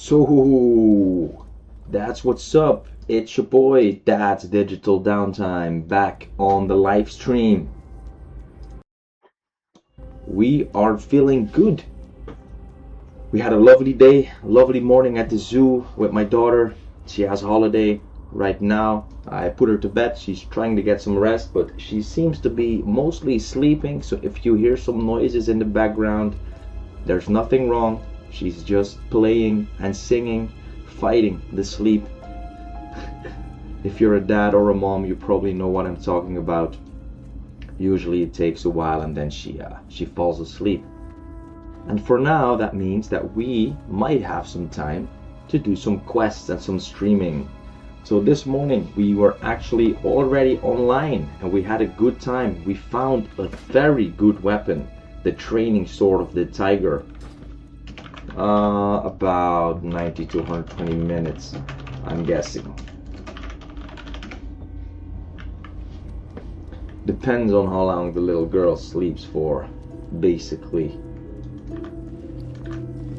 So that's what's up. It's your boy Dad's Digital Downtime back on the live stream. We are feeling good. We had a lovely day, lovely morning at the zoo with my daughter. She has a holiday right now. I put her to bed. She's trying to get some rest, but she seems to be mostly sleeping. So if you hear some noises in the background, there's nothing wrong. She's just playing and singing, fighting the sleep. If you're a dad or a mom, you probably know what I'm talking about. Usually it takes a while and then she falls asleep. And for now, that means that we might have some time to do some quests and some streaming. So this morning we were actually already online and we had a good time. We found a very good weapon, the training sword of the tiger. About 90 to 120 minutes, I'm guessing. Depends on how long the little girl sleeps for, basically.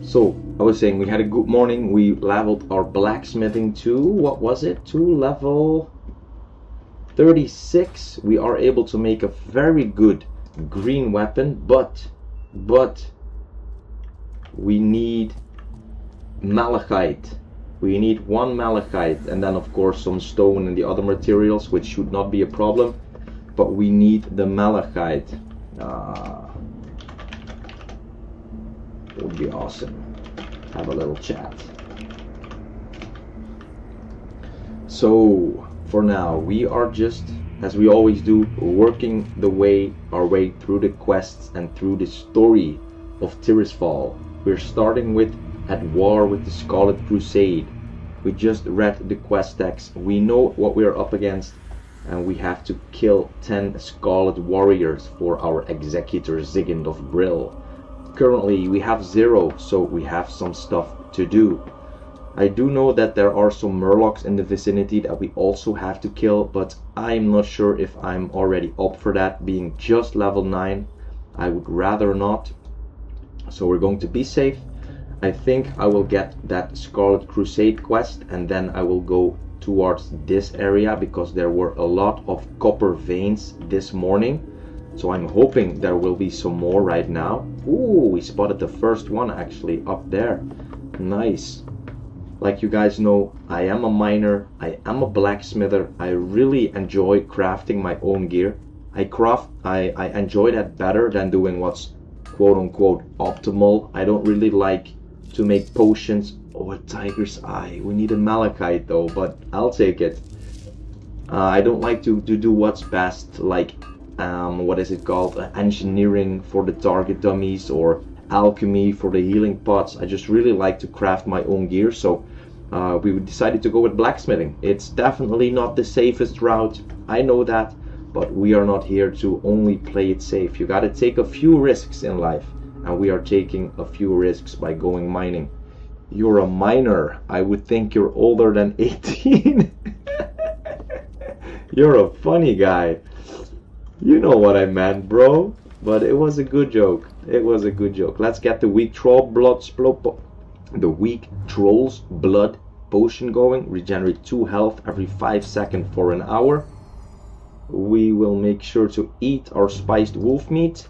So, I was saying we had a good morning. We leveled our blacksmithing to, what was it? To level 36. We are able to make a very good green weapon, but we need malachite. We need one malachite and then of course some stone and the other materials, which should not be a problem, but we need the malachite. It would be awesome. Have a little chat. So for now we are just, as we always do, working our way through the quests and through the story of Tirisfal. We're starting with At War with the Scarlet Crusade. We just read the quest text. We know what we're up against, and we have to kill 10 Scarlet Warriors for our Executor Zigand of Brill. Currently we have 0, so we have some stuff to do. I do know that there are some Murlocs in the vicinity that we also have to kill, but I'm not sure if I'm already up for that, being just level 9. I would rather not. So we're going to be safe. I think I will get that Scarlet Crusade quest and then I will go towards this area because there were a lot of copper veins this morning. So I'm hoping there will be some more right now. Ooh, we spotted the first one actually up there. Nice. Like you guys know, I am a miner, I am a blacksmither. I really enjoy crafting my own gear. I enjoy that better than doing what's quote-unquote optimal. I don't really like to make potions. Oh, a tiger's eye. We need a malachite though, but I'll take it. I don't like to do what's best, like what is it called, engineering for the target dummies or alchemy for the healing pots. I just really like to craft my own gear, so we decided to go with blacksmithing. It's definitely not the safest route, I know that, but we are not here to only play it safe. You gotta take a few risks in life, and we are taking a few risks by going mining. You're a miner. I would think you're older than 18. You're a funny guy. You know what I meant, bro. But it was a good joke. It was a good joke. Let's get the weak troll's blood potion going. Regenerate 2 health every 5 seconds for an hour. We will make sure to eat our spiced wolf meat.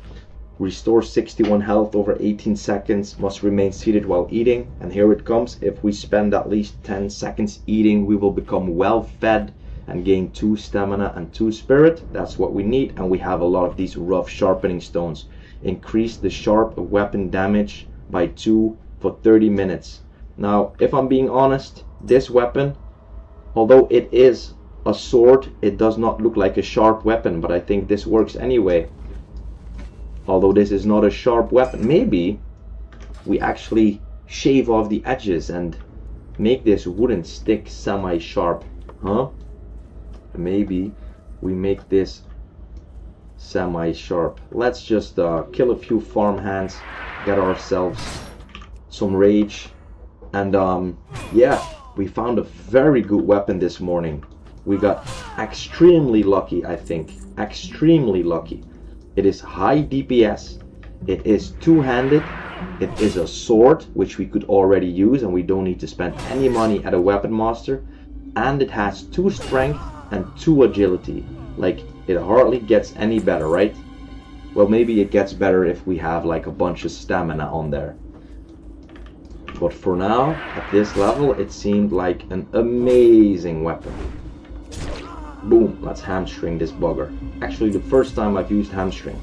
Restore 61 health over 18 seconds. Must remain seated while eating. And here it comes. If we spend at least 10 seconds eating, we will become well fed and gain 2 stamina and 2 spirit. That's what we need. And we have a lot of these rough sharpening stones. Increase the sharp weapon damage by 2 for 30 minutes. Now, if I'm being honest, this weapon, although it is a sword, it does not look like a sharp weapon, but I think this works anyway. Although this is not a sharp weapon, maybe we actually shave off the edges and make this wooden stick semi-sharp, huh? Maybe we make this semi-sharp. Let's just kill a few farm hands, get ourselves some rage, and yeah, we found a very good weapon this morning. We got extremely lucky, I think. Extremely lucky. It is high DPS. It is two-handed. It is a sword, which we could already use, and we don't need to spend any money at a weapon master. And it has 2 strength and 2 agility. Like, it hardly gets any better, right? Well, maybe it gets better if we have like a bunch of stamina on there. But for now, at this level, it seemed like an amazing weapon. Boom, let's hamstring this bugger. Actually, the first time I've used hamstring.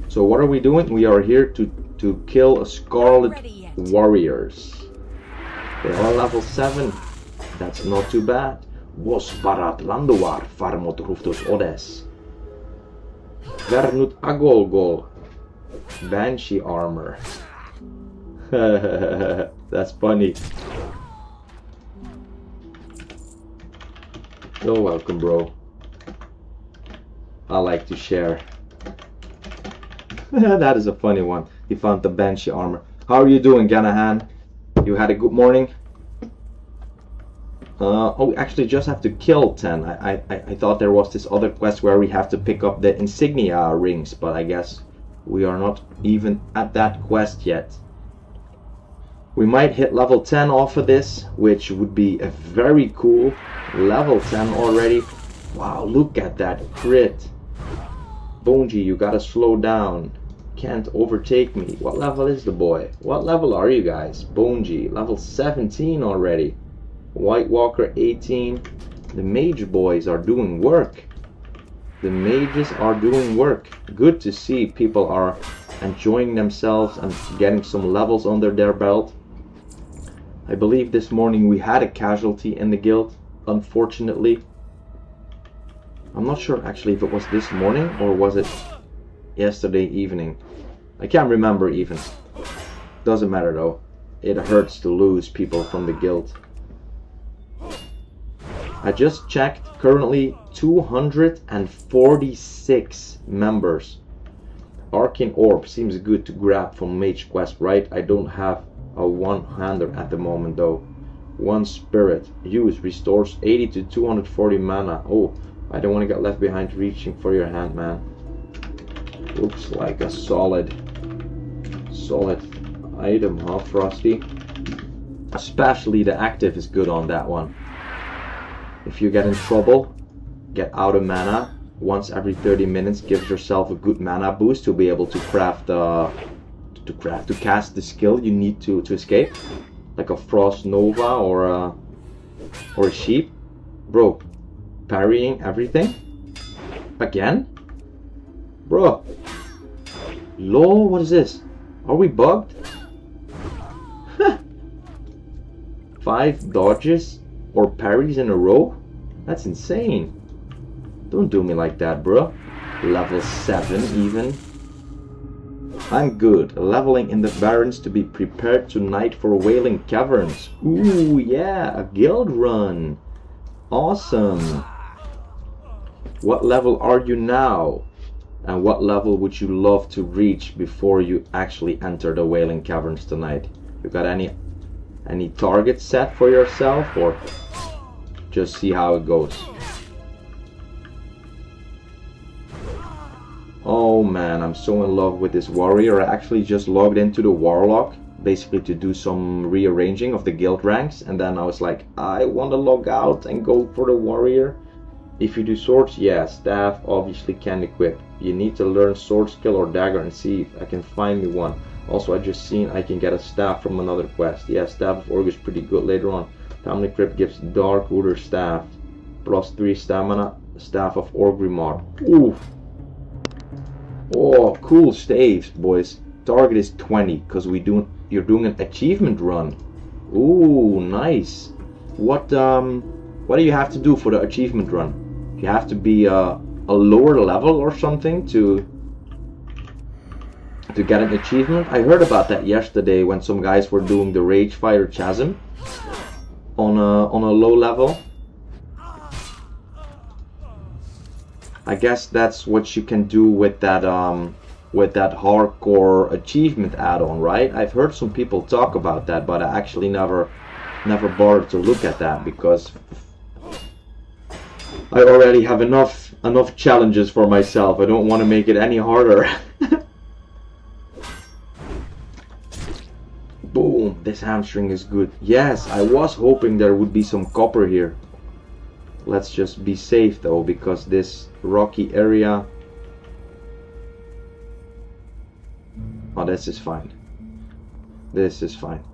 So what are we doing? We are here to kill a Scarlet Warriors. They are level 7. That's not too bad. Was parat landoar farmot ruftos odes. Vernut agolgol. Banshee armor. That's funny. You're welcome, bro. I like to share. That is a funny one. You found the Banshee armor. How are you doing, Ganahan? You had a good morning? Oh, we actually just have to kill 10. I thought there was this other quest where we have to pick up the insignia rings, but I guess we are not even at that quest yet. We might hit level 10 off of this, which would be a very cool level 10 already. Wow, look at that crit. Bonji, you gotta slow down. Can't overtake me. What level is the boy? What level are you guys? Bonji, level 17 already. White Walker 18. The mage boys are doing work. The mages are doing work. Good to see people are enjoying themselves and getting some levels under their belt. I believe this morning we had a casualty in the guild, unfortunately. I'm not sure actually if it was this morning or was it yesterday evening. I can't remember even. Doesn't matter though. It hurts to lose people from the guild. I just checked, currently 246 members. Arcane Orb seems good to grab from Mage Quest, right? I don't have a one-hander at the moment though. One Spirit. Use restores 80 to 240 mana. Oh, I don't want to get left behind reaching for your hand, man. Looks like a solid item, huh, Frosty? Especially the active is good on that one. If you get in trouble, get out of mana. Once every 30 minutes gives yourself a good mana boost to be able to cast the skill you need to escape. Like a Frost Nova or a Sheep. Bro, parrying everything? Again? Bro. Lol, what is this? Are we bugged? 5 dodges or parries in a row? That's insane. Don't do me like that, bro. Level 7 even. I'm good. Leveling in the Barrens to be prepared tonight for Wailing Caverns. Ooh, yeah, a guild run. Awesome. What level are you now? And what level would you love to reach before you actually enter the Wailing Caverns tonight? You got any targets set for yourself, or just see how it goes? Oh man, I'm so in love with this warrior. I actually just logged into the warlock, basically to do some rearranging of the guild ranks, and then I was like, I want to log out and go for the warrior. If you do swords, yeah, staff obviously can equip. You need to learn sword skill or dagger and see if I can find me one. Also, I just seen I can get a staff from another quest. Yeah, Staff of Org is pretty good later on. Family Crypt gives Dark Order Staff. Plus 3 stamina. Staff of Orgrimmar. Ooh. Oh, cool staves, boys. Target is 20, because you're doing an achievement run. Ooh, nice. What do you have to do for the achievement run? You have to be a lower level or something to get an achievement. I heard about that yesterday when some guys were doing the Rage Fighter Chasm on a low level. I guess that's what you can do with that hardcore achievement add-on, right? I've heard some people talk about that, but I actually never bothered to look at that because I already have enough challenges for myself. I don't want to make it any harder. Boom, this hamstring is good. Yes, I was hoping there would be some copper here. Let's just be safe though, because this rocky area... Oh, this is fine. This is fine.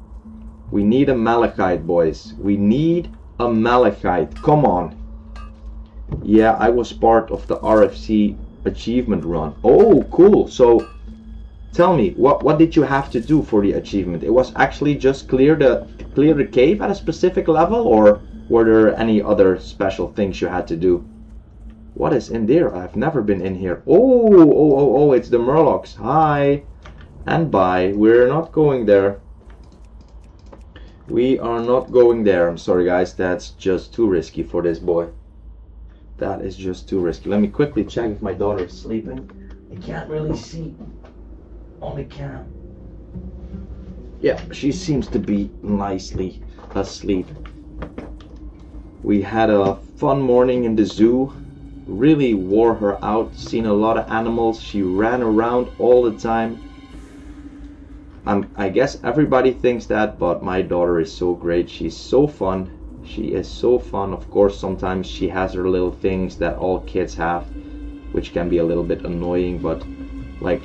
We need a malachite, boys. We need a malachite. Come on. Yeah, I was part of the RFC achievement run. Oh, cool. So, tell me, what did you have to do for the achievement? It was actually just clear the cave at a specific level, or were there any other special things you had to do? What is in there? I've never been in here. Oh, it's the Murlocs. Hi. And bye. We're not going there. We are not going there. I'm sorry, guys. That's just too risky for this boy. That is just too risky. Let me quickly check if my daughter is sleeping. I can't really see on the cam. Yeah, she seems to be nicely asleep. We had a fun morning in the zoo. Really wore her out. Seen a lot of animals. She ran around all the time. I guess everybody thinks that, but my daughter is so great. She's so fun. She is so fun. Of course, sometimes she has her little things that all kids have, which can be a little bit annoying, but like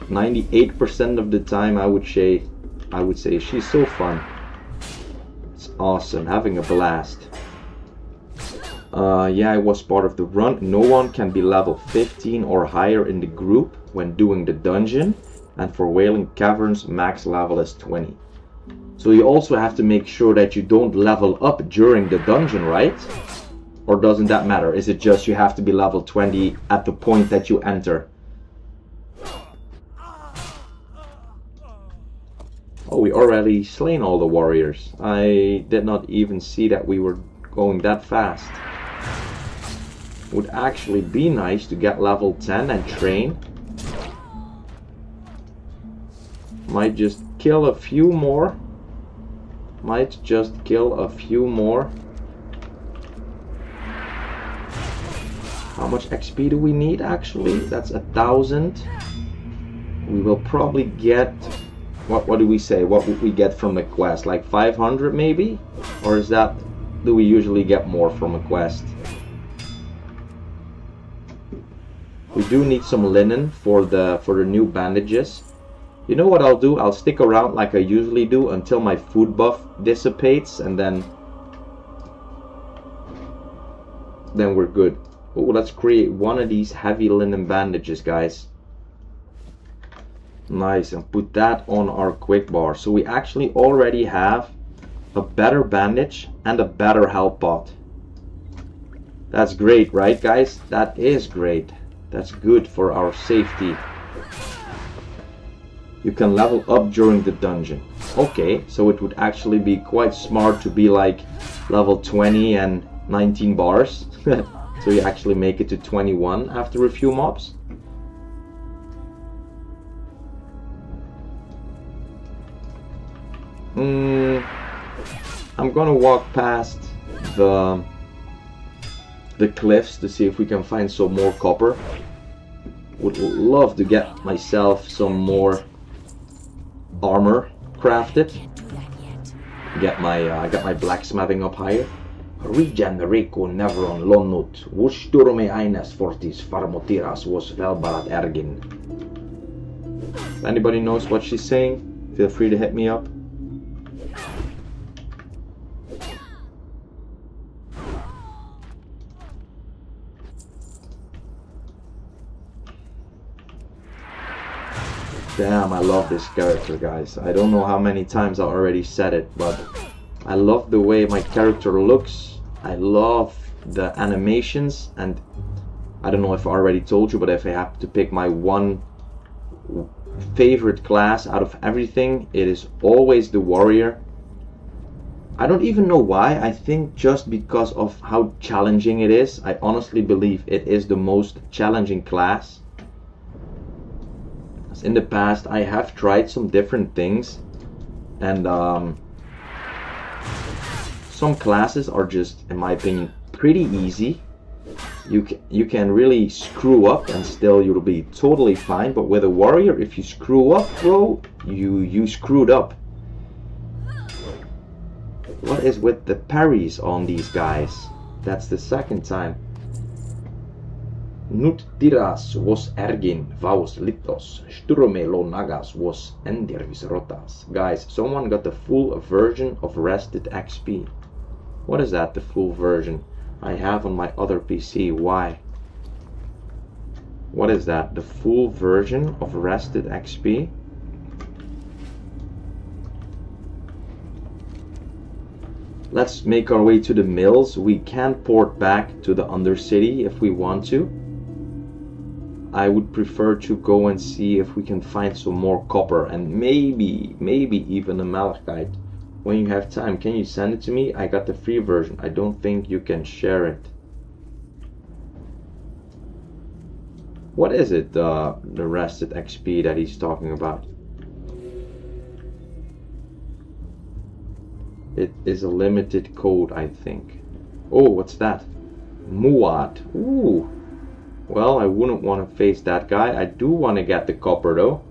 98% of the time I would say she's so fun. It's awesome, having a blast. Yeah, I was part of the run. No one can be level 15 or higher in the group when doing the dungeon. And for Wailing Caverns, max level is 20. So you also have to make sure that you don't level up during the dungeon, right? Or doesn't that matter? Is it just you have to be level 20 at the point that you enter? Oh, we already slain all the warriors. I did not even see that we were going that fast. Would actually be nice to get level 10 and train. Might just kill a few more. Might just kill a few more. How much XP do we need actually? That's 1,000. We will probably get... What do we say? What would we get from a quest? Like 500 maybe? Or is that... Do we usually get more from a quest? We do need some linen for the new bandages. You know what I'll do? I'll stick around like I usually do until my food buff dissipates, and then we're good. Oh, let's create one of these heavy linen bandages, guys. Nice, and put that on our quick bar. So we actually already have a better bandage and a better health pot. That's great, right, guys? That is great. That's good for our safety. You can level up during the dungeon. Okay, so it would actually be quite smart to be like level 20 and 19 bars. So you actually make it to 21 after a few mobs. I'm gonna walk past the cliffs to see if we can find some more copper. Would love to get myself some more armor crafted. Get my blacksmithing up higher. Regen Rico Nevron Lonut Wushturme Eines Fortis Farmotiras was Velbarat Ergin. If anybody knows what she's saying, feel free to hit me up. Damn, I love this character, guys. I don't know how many times I already said it, but I love the way my character looks. I love the animations, and I don't know if I already told you, but if I have to pick my one favorite class out of everything, it is always the warrior. I don't even know why. I think just because of how challenging it is. I honestly believe it is the most challenging class. In the past I have tried some different things, and some classes are just, in my opinion, pretty easy. You can really screw up and still you'll be totally fine, but with a warrior, if you screw up, bro, you screwed up. What is with the parries on these guys? That's the second time. Nut tiras vos ergin vaus litos, sturme lo nagas vos endirvis rotas. Guys, someone got the full version of Rested XP. What is that, the full version? I have on my other PC. Why? What is that? The full version of Rested XP? Let's make our way to the mills. We can port back to the Undercity if we want to. I would prefer to go and see if we can find some more copper and maybe even a malachite. When you have time, can you send it to me? I got the free version. I don't think you can share it. What is it, the Rested XP that he's talking about? It is a limited code, I think. Oh, what's that? Muad. Ooh. Well, I wouldn't want to face that guy. I do want to get the copper though.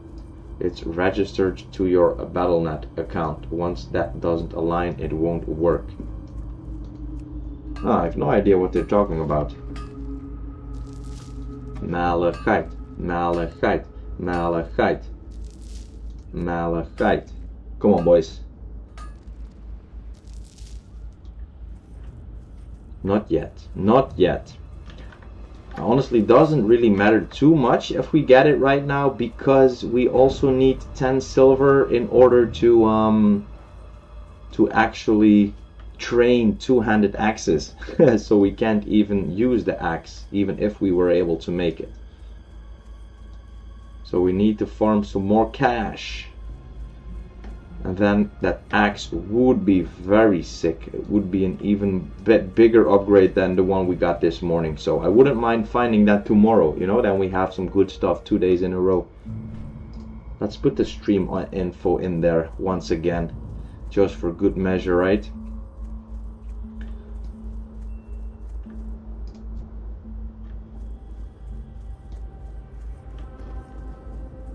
It's registered to your Battle.net account. Once that doesn't align, it won't work. I have no idea what they're talking about. Malachite, malachite, malachite, malachite. Come on, boys. Not yet, not yet. Honestly, doesn't really matter too much if we get it right now, because we also need 10 silver in order to actually train two-handed axes. So we can't even use the axe, even if we were able to make it. So we need to farm some more cash. And then that axe would be very sick. It would be an even bit bigger upgrade than the one we got this morning. So I wouldn't mind finding that tomorrow, you know, then we have some good stuff 2 days in a row. Let's put the stream info in there once again, just for good measure, right?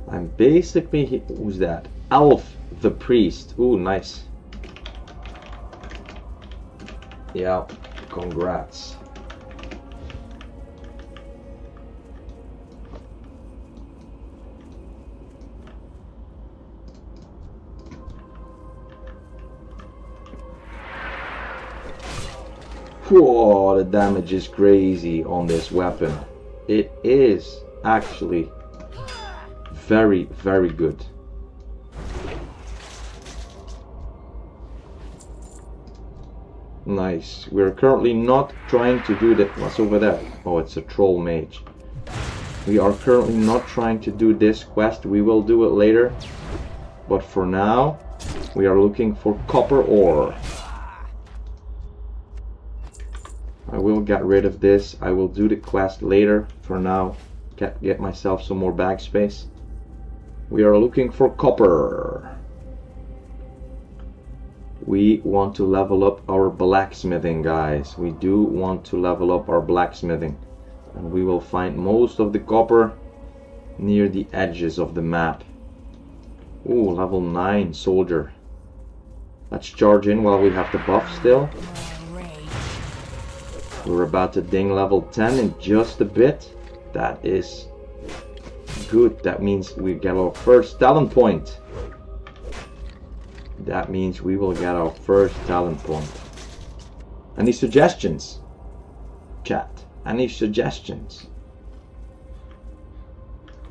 I'm basically, who's that? Alf the priest. Ooh, nice. Yeah, congrats. Whoa, the damage is crazy on this weapon. It is actually very, very good. Nice. We're currently not trying to do that. What's over there? Oh, it's a troll mage. We are currently not trying to do this quest. We will do it later. But for now, we are looking for copper ore. I will get rid of this. I will do the quest later. For now, get myself some more bag space. We are looking for copper. We want to level up our blacksmithing, guys. We do want to level up our blacksmithing. And we will find most of the copper near the edges of the map. Ooh, level 9 soldier. Let's charge in while we have the buff still. We're about to ding level 10 in just a bit. That is good. That means we get our first talent point. That means we will get our first talent point. Any suggestions? Chat. Any suggestions?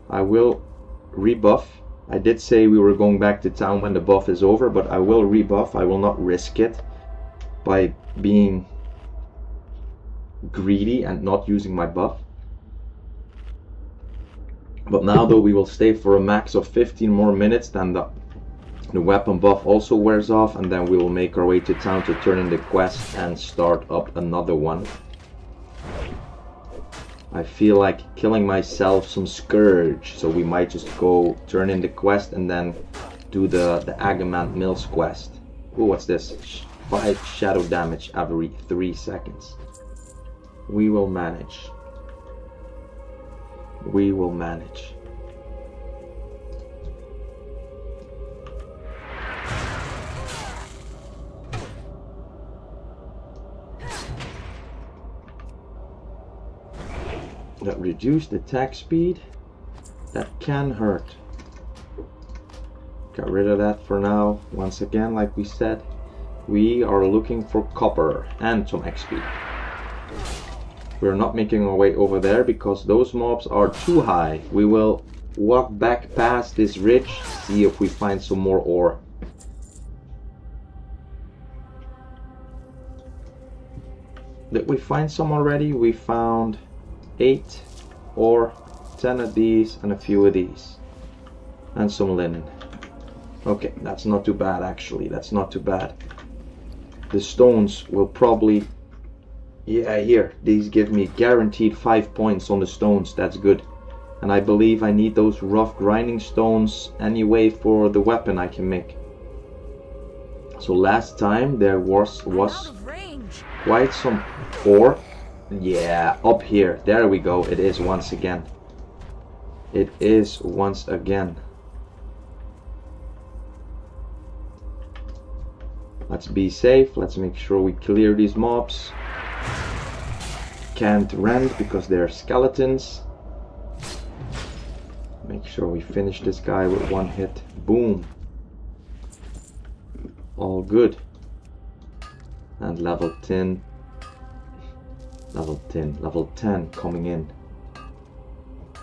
I will rebuff. I did say we were going back to town when the buff is over, but I will rebuff. I will not risk it by being greedy and not using my buff. But now though, we will stay for a max of 15 more minutes, then the weapon buff also wears off, and then we will make our way to town to turn in the quest and start up another one. I feel like killing myself some Scourge, so we might just go turn in the quest and then do the Agamant Mills quest. Ooh, what's this? 5 shadow damage every 3 seconds. We will manage. We will manage. That reduced attack speed. That can hurt. Got rid of that for now. Once again, like we said, we are looking for copper and some XP. We're not making our way over there because those mobs are too high. We will walk back past this ridge, see if we find some more ore. Did we find some already? We found 8 or 10 of these and a few of these. And some linen. Okay, that's not too bad actually. That's not too bad. The stones will probably... Yeah, here. These give me guaranteed 5 points on the stones. That's good. And I believe I need those rough grinding stones anyway for the weapon I can make. So last time there was quite some ore. Yeah, up here. There we go. It is once again. It is once again. Let's be safe. Let's make sure we clear these mobs. Can't rend because they're skeletons. Make sure we finish this guy with one hit. Boom. All good. And level 10. Level 10 coming in.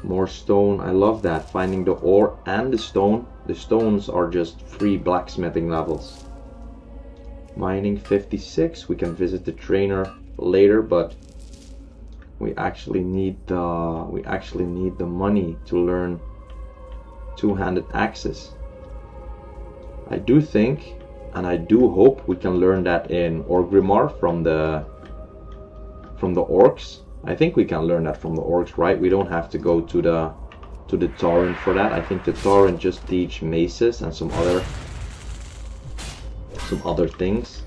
More stone. I love that. Finding the ore and the stone. The stones are just free blacksmithing levels. Mining 56. We can visit the trainer later, but we actually need the money to learn two-handed axes. I do think, and I do hope, we can learn that in Orgrimmar from the orcs. I think we can learn that from the orcs, right? We don't have to go to the torrent for that. I think the torrent just teach maces and some other things.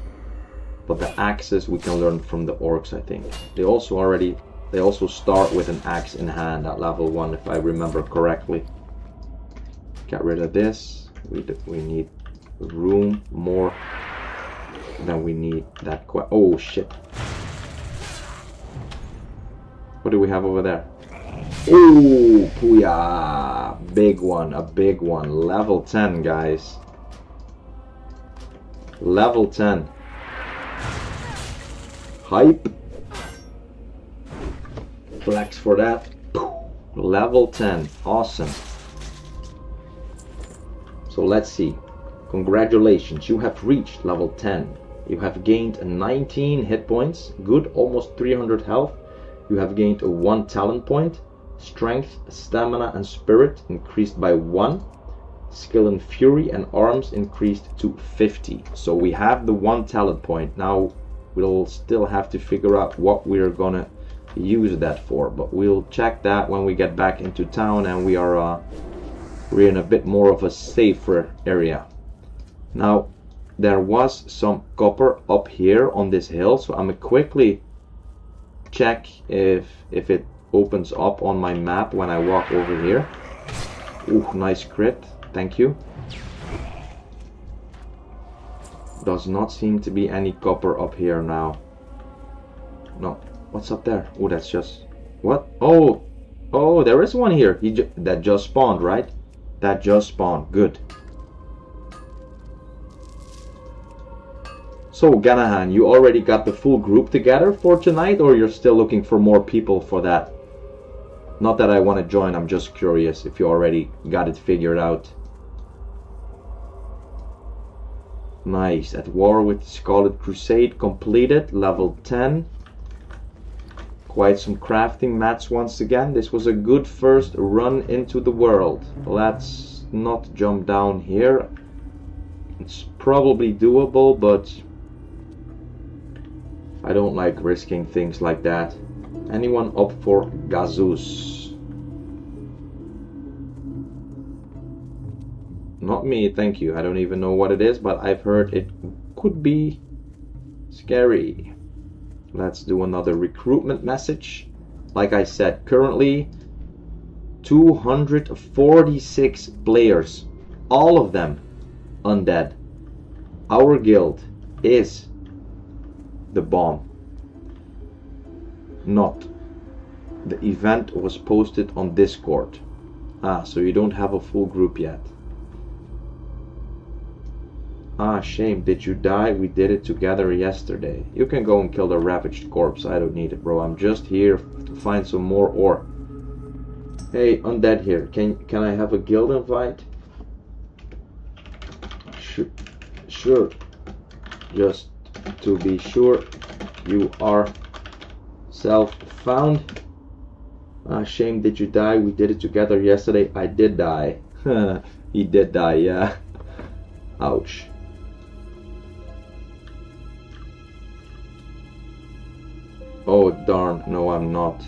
But the axes we can learn from the orcs, I think. They also start with an axe in hand at level 1, if I remember correctly. Get rid of this. We need room more than we need that. Oh shit! What do we have over there? Oh, pooyah! Big one, a big one. Level 10, guys. Level 10. Hype. Flex for that. Level 10. Awesome. So let's see. Congratulations, you have reached level 10. You have gained 19 hit points. Good, almost 300 health. You have gained 1 talent point. Strength, stamina and spirit increased by 1. Skill and fury and arms increased to 50. So we have the 1 talent point. Now we'll still have to figure out what we're gonna use that for, but we'll check that when we get back into town and we're in a bit more of a safer area. Now there was some copper up here on this hill, so I'm gonna quickly check if it opens up on my map when I walk over here. Ooh, nice crit, thank you. Does not seem to be any copper up here now. No, what's up there? Oh, that's just... What? Oh, there is one here. That just spawned, right? That just spawned, good. So, Ganahan, you already got the full group together for tonight, or you're still looking for more people for that? Not that I want to join, I'm just curious if you already got it figured out. Nice. At war with the Scarlet Crusade completed, level 10. Quite some crafting mats once again. This was a good first run into the world. Let's not jump down here. It's probably doable, but I don't like risking things like that. Anyone up for Gazus? Not me, thank you. I don't even know what it is, but I've heard it could be scary. Let's do another recruitment message. Like I said, currently 246 players, all of them undead. Our guild is the bomb. Not The event was posted on Discord. Ah, so you don't have a full group yet. Ah, shame. Did you die? We did it together yesterday. You can go and kill the ravaged corpse. I don't need it, bro. I'm just here to find some more ore. Hey, Undead here. Can I have a guild invite? Sure. Just to be sure, you are self-found. Ah, shame. Did you die? We did it together yesterday. I did die. He did die, yeah. Ouch. Oh darn, no I'm not.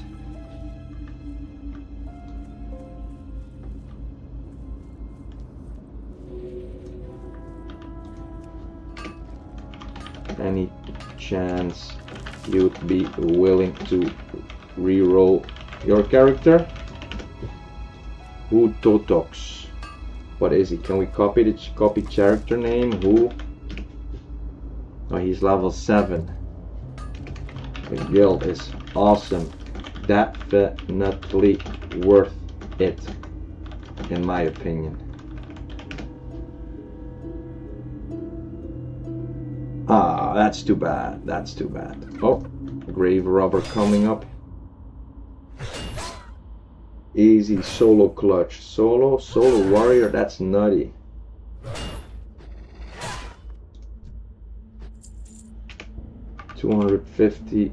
Any chance you'd be willing to re-roll your character? Who Totox? What is he? Can we copy the character name? Who? Oh, he's level 7. The guild is awesome. Definitely worth it, in my opinion. Ah, that's too bad. That's too bad. Oh, grave robber coming up. Easy solo clutch. Solo warrior, that's nutty. $250,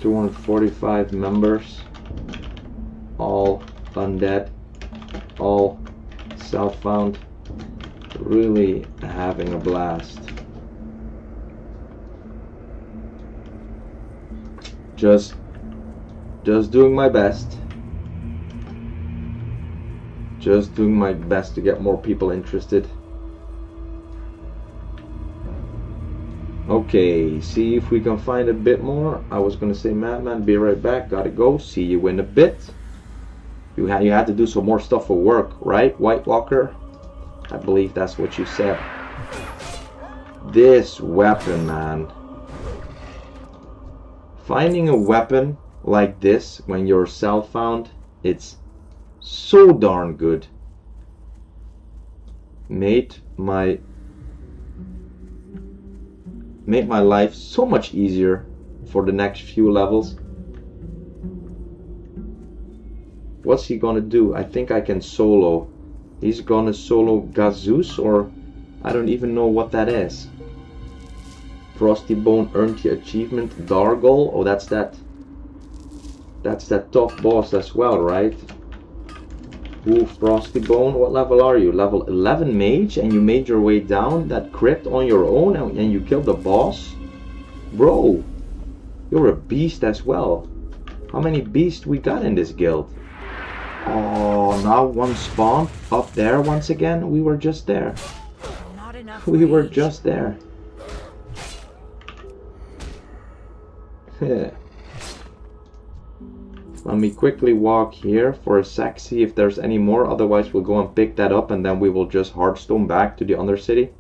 245 members, all undead, all self-found, really having a blast. Just doing my best. Just doing my best to get more people interested. Okay, see if we can find a bit more. I was gonna say, Madman, be right back. Gotta go. See you in a bit. You had to do some more stuff for work, right, White Walker? I believe that's what you said. This weapon, man. Finding a weapon like this when you're self-found, it's so darn good. Made my life so much easier for the next few levels. What's he gonna do? I think I can solo. He's gonna solo Gazus, or I don't even know what that is. Frosty Bone earned the achievement Dargle. Oh, that's that tough boss as well, right? Ooh, Frosty Bone, what level are you? Level 11 mage, and you made your way down that crypt on your own and you killed the boss? Bro, you're a beast as well. How many beasts we got in this guild? Oh, now one spawn up there once again. We were just there. We were just there. Let me quickly walk here for a sec, see if there's any more. Otherwise we'll go and pick that up and then we will just hardstone back to the Undercity.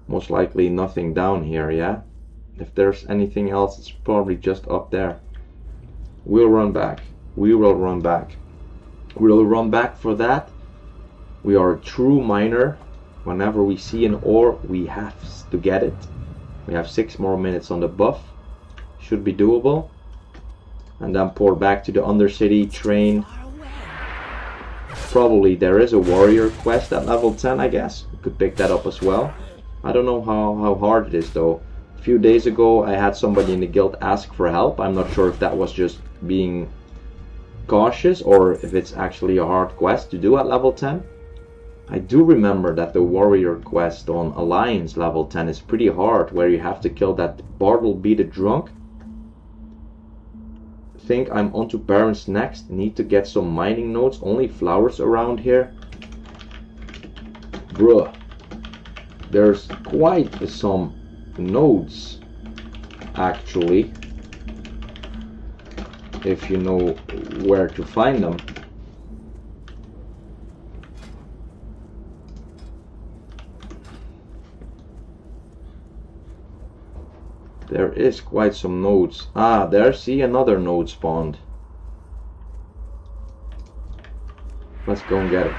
Most likely nothing down here, yeah? If there's anything else, it's probably just up there. We'll run back. We will run back. We'll run back for that. We are a true miner. Whenever we see an ore, we have to get it. We have 6 more minutes on the buff. Should be doable. And then pour back to the Undercity, train. Probably there is a warrior quest at level 10, I guess. We could pick that up as well. I don't know how hard it is though. A few days ago I had somebody in the guild ask for help. I'm not sure if that was just being cautious or if it's actually a hard quest to do at level 10. I do remember that the warrior quest on Alliance level 10 is pretty hard, where you have to kill that Bartleby the Drunk. Think I'm onto Barons next. Need to get some mining nodes. Only flowers around here. Bruh. There's quite some nodes, actually. If you know where to find them. There is quite some nodes. Ah, there, see, another node spawned. Let's go and get it.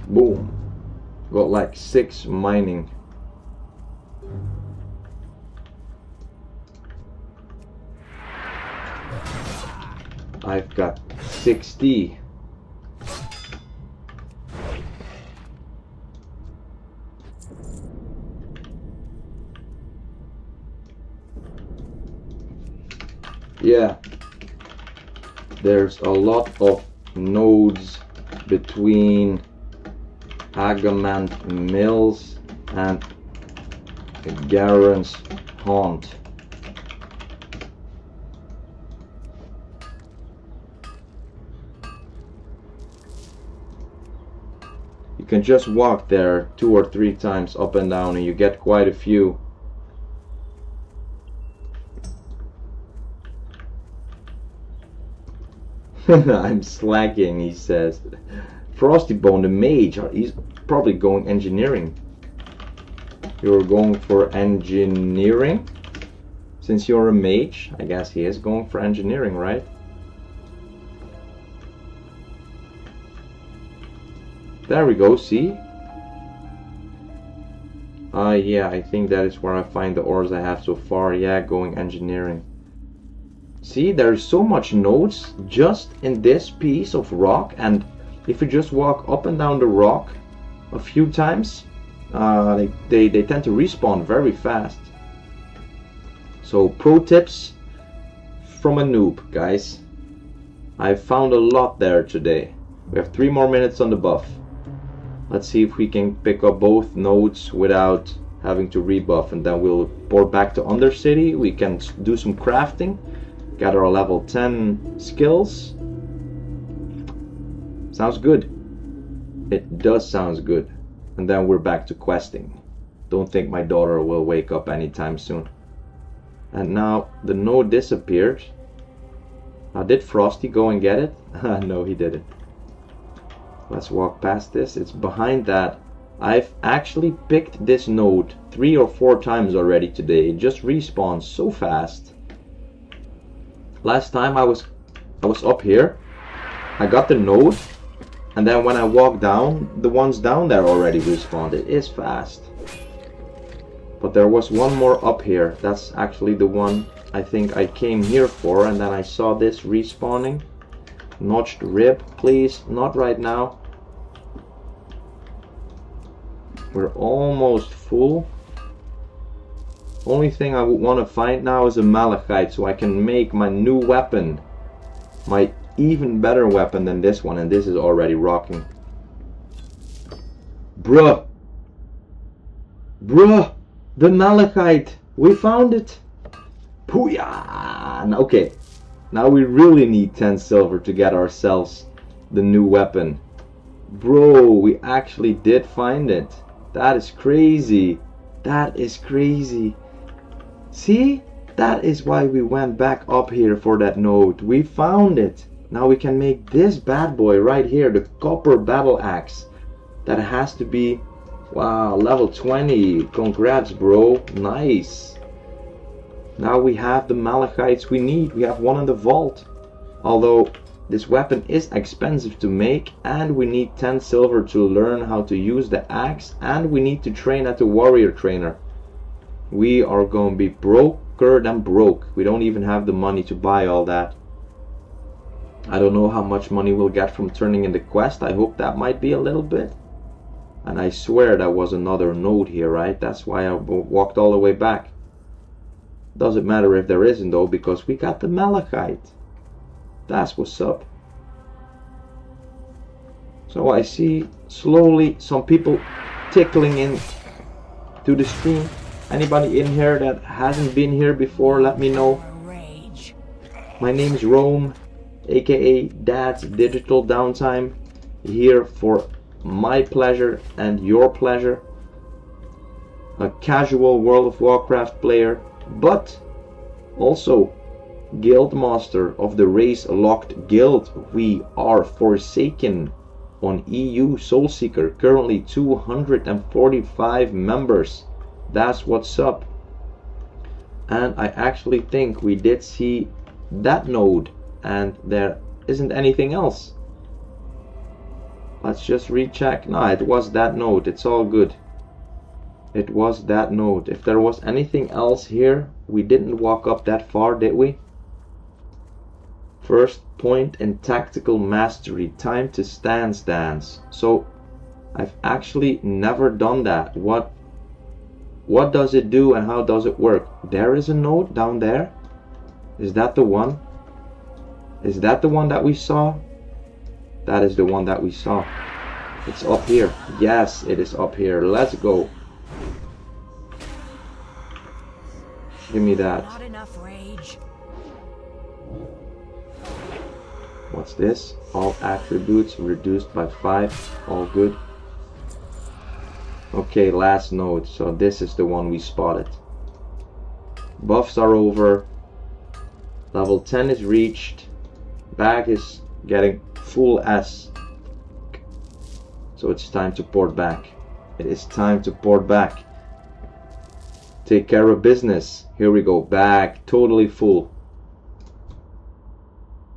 Boom. Got like 6 mining. I've got 60. Yeah, there's a lot of nodes between Agamant Mills and Garen's Haunt. You can just walk there 2 or 3 times up and down and you get quite a few. I'm slacking, he says. Frostybone, the mage, he's probably going engineering. You're going for engineering? Since you're a mage, I guess he is going for engineering, right? There we go, see? Yeah, I think that is where I find the ores I have so far. Yeah, going engineering. See, there's so much nodes just in this piece of rock, and if you just walk up and down the rock a few times, they tend to respawn very fast. So pro tips from a noob, guys. I found a lot there today. We have 3 more minutes on the buff. Let's see if we can pick up both nodes without having to rebuff, and then we'll port back to Undercity. We can do some crafting. Gather a level 10 skills. Sounds good. It does sound good. And then we're back to questing. Don't think my daughter will wake up anytime soon. And now the node disappeared. Did Frosty go and get it? No, he didn't. Let's walk past this. It's behind that. I've actually picked this node 3 or 4 times already today. It just respawns so fast. Last time I was up here, I got the node, and then when I walked down, the ones down there already respawned. It is fast. But there was one more up here. That's actually the one I think I came here for, and then I saw this respawning. Notched rib, please, not right now. We're almost full. Only thing I would want to find now is a malachite, so I can make my new weapon. My even better weapon than this one, and this is already rocking. Bruh! Bruh! The malachite! We found it! Pooyah! Okay, now we really need 10 silver to get ourselves the new weapon. Bro, we actually did find it. That is crazy. That is crazy. See? That is why we went back up here for that node. We found it. Now we can make this bad boy right here, the copper battle axe. That has to be, wow, level 20. Congrats, bro. Nice. Now we have the malachites we need. We have one in the vault. Although this weapon is expensive to make, and we need 10 silver to learn how to use the axe, and we need to train at the warrior trainer. We are going to be broker than broke. We don't even have the money to buy all that. I don't know how much money we'll get from turning in the quest. I hope that might be a little bit. And I swear there was another node here, right? That's why I walked all the way back. Doesn't matter if there isn't though, because we got the malachite. That's what's up. So I see slowly some people tickling in to the stream. Anybody in here that hasn't been here before, let me know. My name's Rome, aka Dad's Digital Downtime, here for my pleasure and your pleasure. A casual World of Warcraft player, but also Guild Master of the Race Locked Guild. We are Forsaken. on EU Soulseeker. Currently 245 members. That's what's up. And I actually think we did see that node, and there isn't anything else. Let's just recheck. No, it was that node. It's all good. It was that node. If there was anything else here, we didn't walk up that far, did we? First point in tactical mastery. Time to stance. So I've actually never done that. What does it do and how does it work? There is a node down there. Is that the one? Is that the one that we saw? That is the one that we saw. It's up here. Yes, it is up here. Let's go. Give me that. Not enough rage. What's this? All attributes reduced by 5. All good. Okay, last node. So this is the one we spotted. Buffs are over. Level 10 is reached. Bag is getting full S. So it's time to port back. It is time to port back. Take care of business. Here we go. Bag totally full.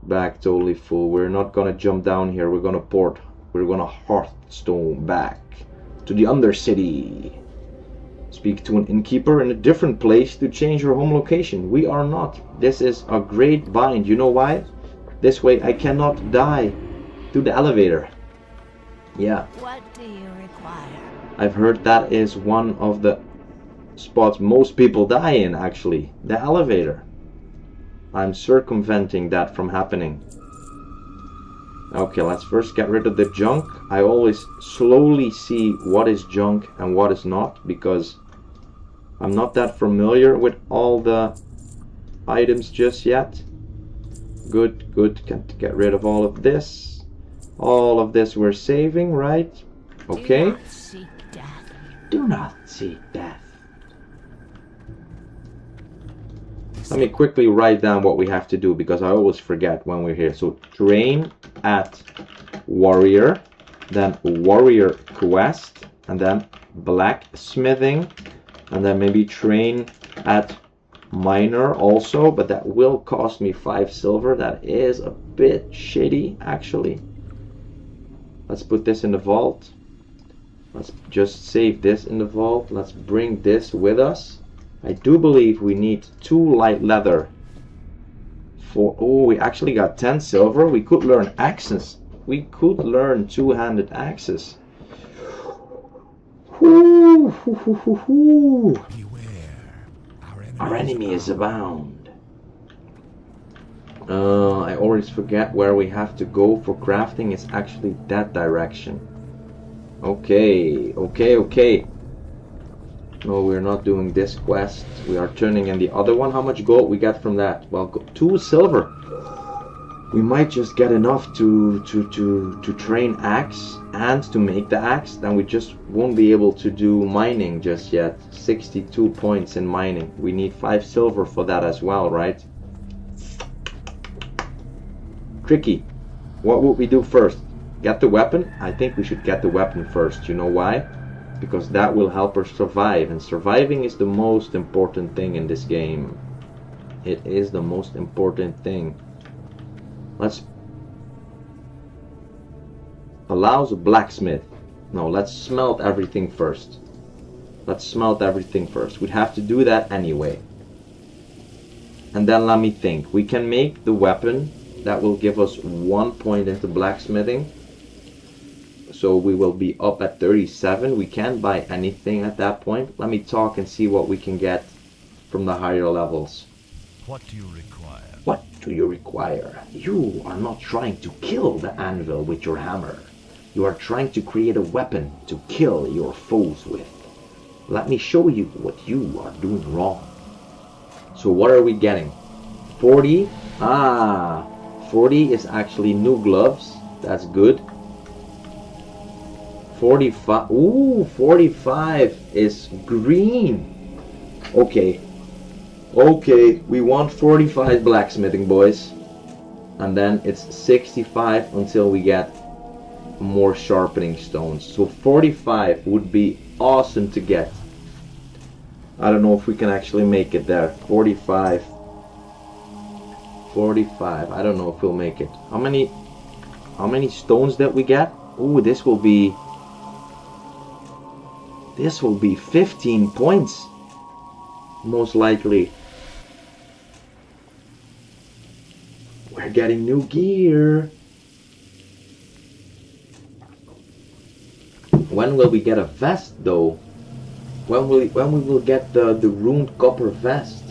Bag totally full. We're not gonna jump down here. We're gonna port. We're gonna Hearthstone back to the Undercity. Speak to an innkeeper in a different place to change your home location. We are not. This is a great bind. You know why? This way I cannot die to the elevator. Yeah. What do you require? I've heard that is one of the spots most people die in, actually. The elevator. I'm circumventing that from happening. Okay, let's first get rid of the junk. I always slowly see what is junk and what is not, because I'm not that familiar with all the items just yet. Good, good. Can't get rid of all of this. All of this we're saving, right? Okay. Do not seek death. Do not seek death. Let me quickly write down what we have to do, because I always forget when we're here. So train at warrior, then warrior quest, and then blacksmithing, and then maybe train at miner also, but that will cost me 5 silver. That is a bit shitty, actually. Let's put this in the vault. Let's just save this in the vault. Let's bring this with us. I do believe we need 2 light leather for... Oh, we actually got 10 silver. We could learn axes. We could learn 2-handed axes. Whoo, hoo, hoo, hoo, hoo. Beware. Our enemy is abound. I always forget where we have to go for crafting. It's actually that direction. Okay, okay, okay. No, we're not doing this quest. We are turning in the other one. How much gold we get from that? Well, 2 silver. We might just get enough to train axe and to make the axe. Then we just won't be able to do mining just yet. 62 points in mining. We need 5 silver for that as well, right? Tricky. What would we do first? Get the weapon? I think we should get the weapon first. You know why? Because that will help us survive, and surviving is the most important thing in this game. It is the most important thing. Let's... Allows a blacksmith. No, let's smelt everything first. Let's smelt everything first. We'd have to do that anyway. And then let me think. We can make the weapon that will give us 1 point into blacksmithing. So we will be up at 37. We can't buy anything at that point. Let me talk and see what we can get from the higher levels. What do you require? What do you require? You are not trying to kill the anvil with your hammer. You are trying to create a weapon to kill your foes with. Let me show you what you are doing wrong. So what are we getting? 40? Ah, 40 is actually new gloves. That's good. 45. Ooh, 45 is green. Okay. Okay, we want 45 blacksmithing, boys. And then it's 65 until we get more sharpening stones. So 45 would be awesome to get. I don't know if we can actually make it there. 45. I don't know if we'll make it. How many stones that we get? Ooh, this will be 15 points. Most likely. We're getting new gear. When will we get a vest though? When we will get the ruined copper vest?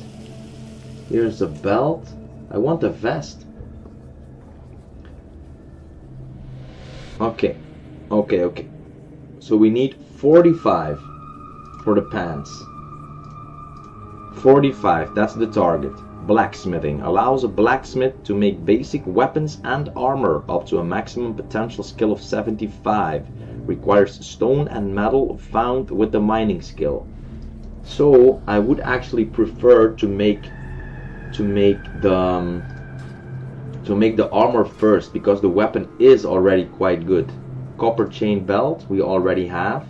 Here's a belt. I want a vest. Okay. So we need 45 for the pants. 45, that's the target. Blacksmithing allows a blacksmith to make basic weapons and armor up to a maximum potential skill of 75. Requires stone and metal found with the mining skill. So I would actually prefer to make the armor first, because the weapon is already quite good. Copper chain belt we already have.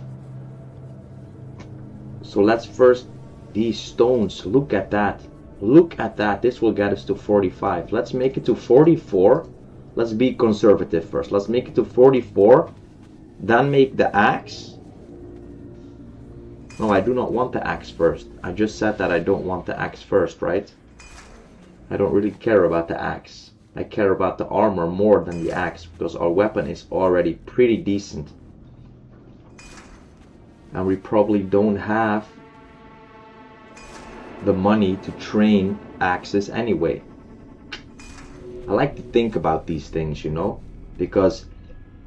So let's first, these stones, look at that. This will get us to 45. Let's make it to 44. Let's be conservative first. Let's make it to 44. Then make the axe. No, I do not want the axe first. I just said that I don't want the axe first, right? I don't really care about the axe. I care about the armor more than the axe, because our weapon is already pretty decent. And we probably don't have the money to train axes anyway. I like to think about these things, you know, because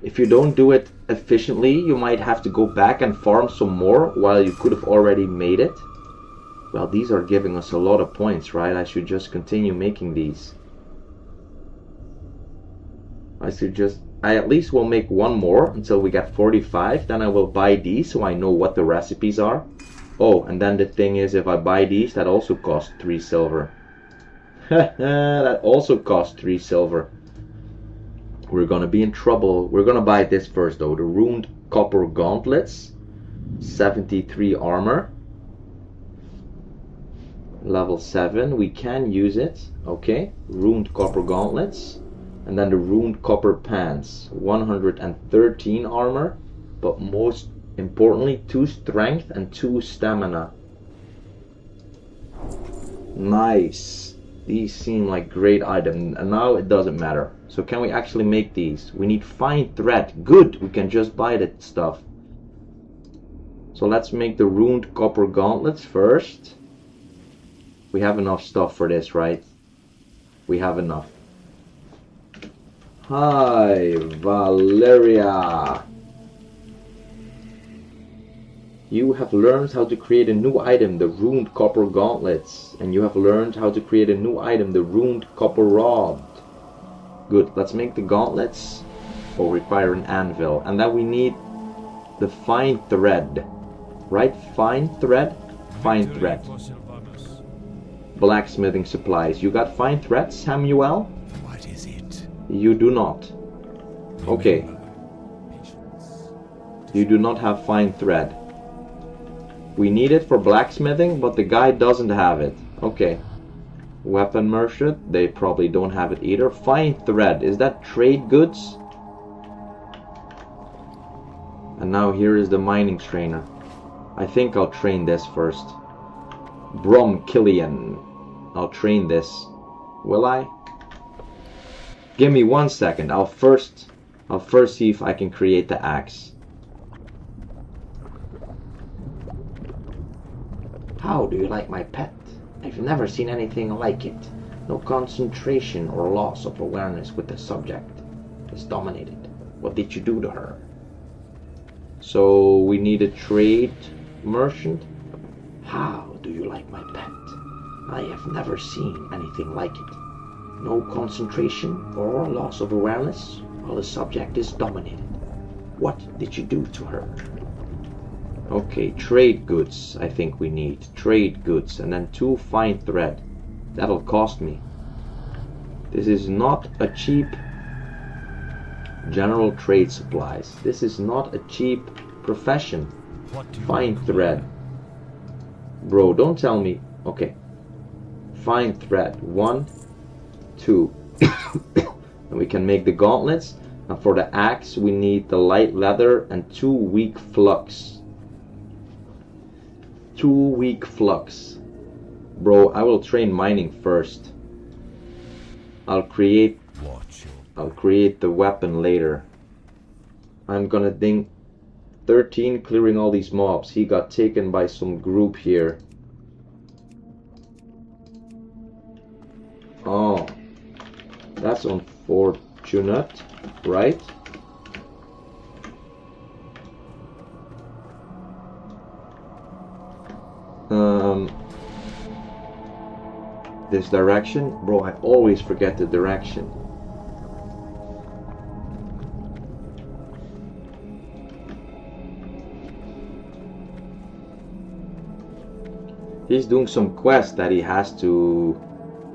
if you don't do it efficiently, you might have to go back and farm some more while you could have already made it. Well, these are giving us a lot of points, right? I should just continue making these. I at least will make one more until we get 45. Then I will buy these so I know what the recipes are. Oh, and then the thing is, if I buy these, that also costs 3 silver. That also costs 3 silver. We're gonna be in trouble. We're gonna buy this first though. The ruined copper gauntlets. 73 armor. Level 7. We can use it. Okay. Ruined copper gauntlets. And then the ruined copper pants. 113 armor. But most importantly, 2 strength and 2 stamina. Nice. These seem like great items, and now it doesn't matter. So can we actually make these? We need fine thread. Good, we can just buy that stuff. So let's make the ruined copper gauntlets first. We have enough stuff for this, right? We have enough. Hi, Valeria. You have learned how to create a new item, the ruined copper gauntlets. And you have learned how to create a new item, the ruined copper rod. Good, let's make the gauntlets. Will require an anvil. And then we need the fine thread. Right? Fine thread? Fine thread. Blacksmithing supplies. You got fine thread, Samuel? What is it? You do not. Okay. You do not have fine thread. We need it for blacksmithing, but the guy doesn't have it. Okay. Weapon merchant, they probably don't have it either. Fine thread, is that trade goods? And now here is the mining trainer. I think I'll train this first. Brom Killian. I'll train this. Will I? Give me 1 second. I'll first see if I can create the axe. How do you like my pet? I've never seen anything like it. No concentration or loss of awareness with the subject. Is dominated. What did you do to her? So we need a trade merchant. How do you like my pet? I have never seen anything like it. No concentration or loss of awareness while the subject is dominated. What did you do to her? Okay, trade goods I think we need. Trade goods and then 2 fine thread. That'll cost me. This is not a cheap General trade supplies. This is not a cheap profession. What do you Fine require? thread. Bro, don't tell me. Okay. Fine thread. 1, 2. And we can make the gauntlets. And for the axe, we need the light leather and 2 weak flux. 2 weak flux. Bro, I will train mining first. I'll create the weapon later. I'm gonna ding 13 clearing all these mobs. He got taken by some group here. Oh, that's unfortunate, right? This direction? Bro, I always forget the direction. He's doing some quest that he has to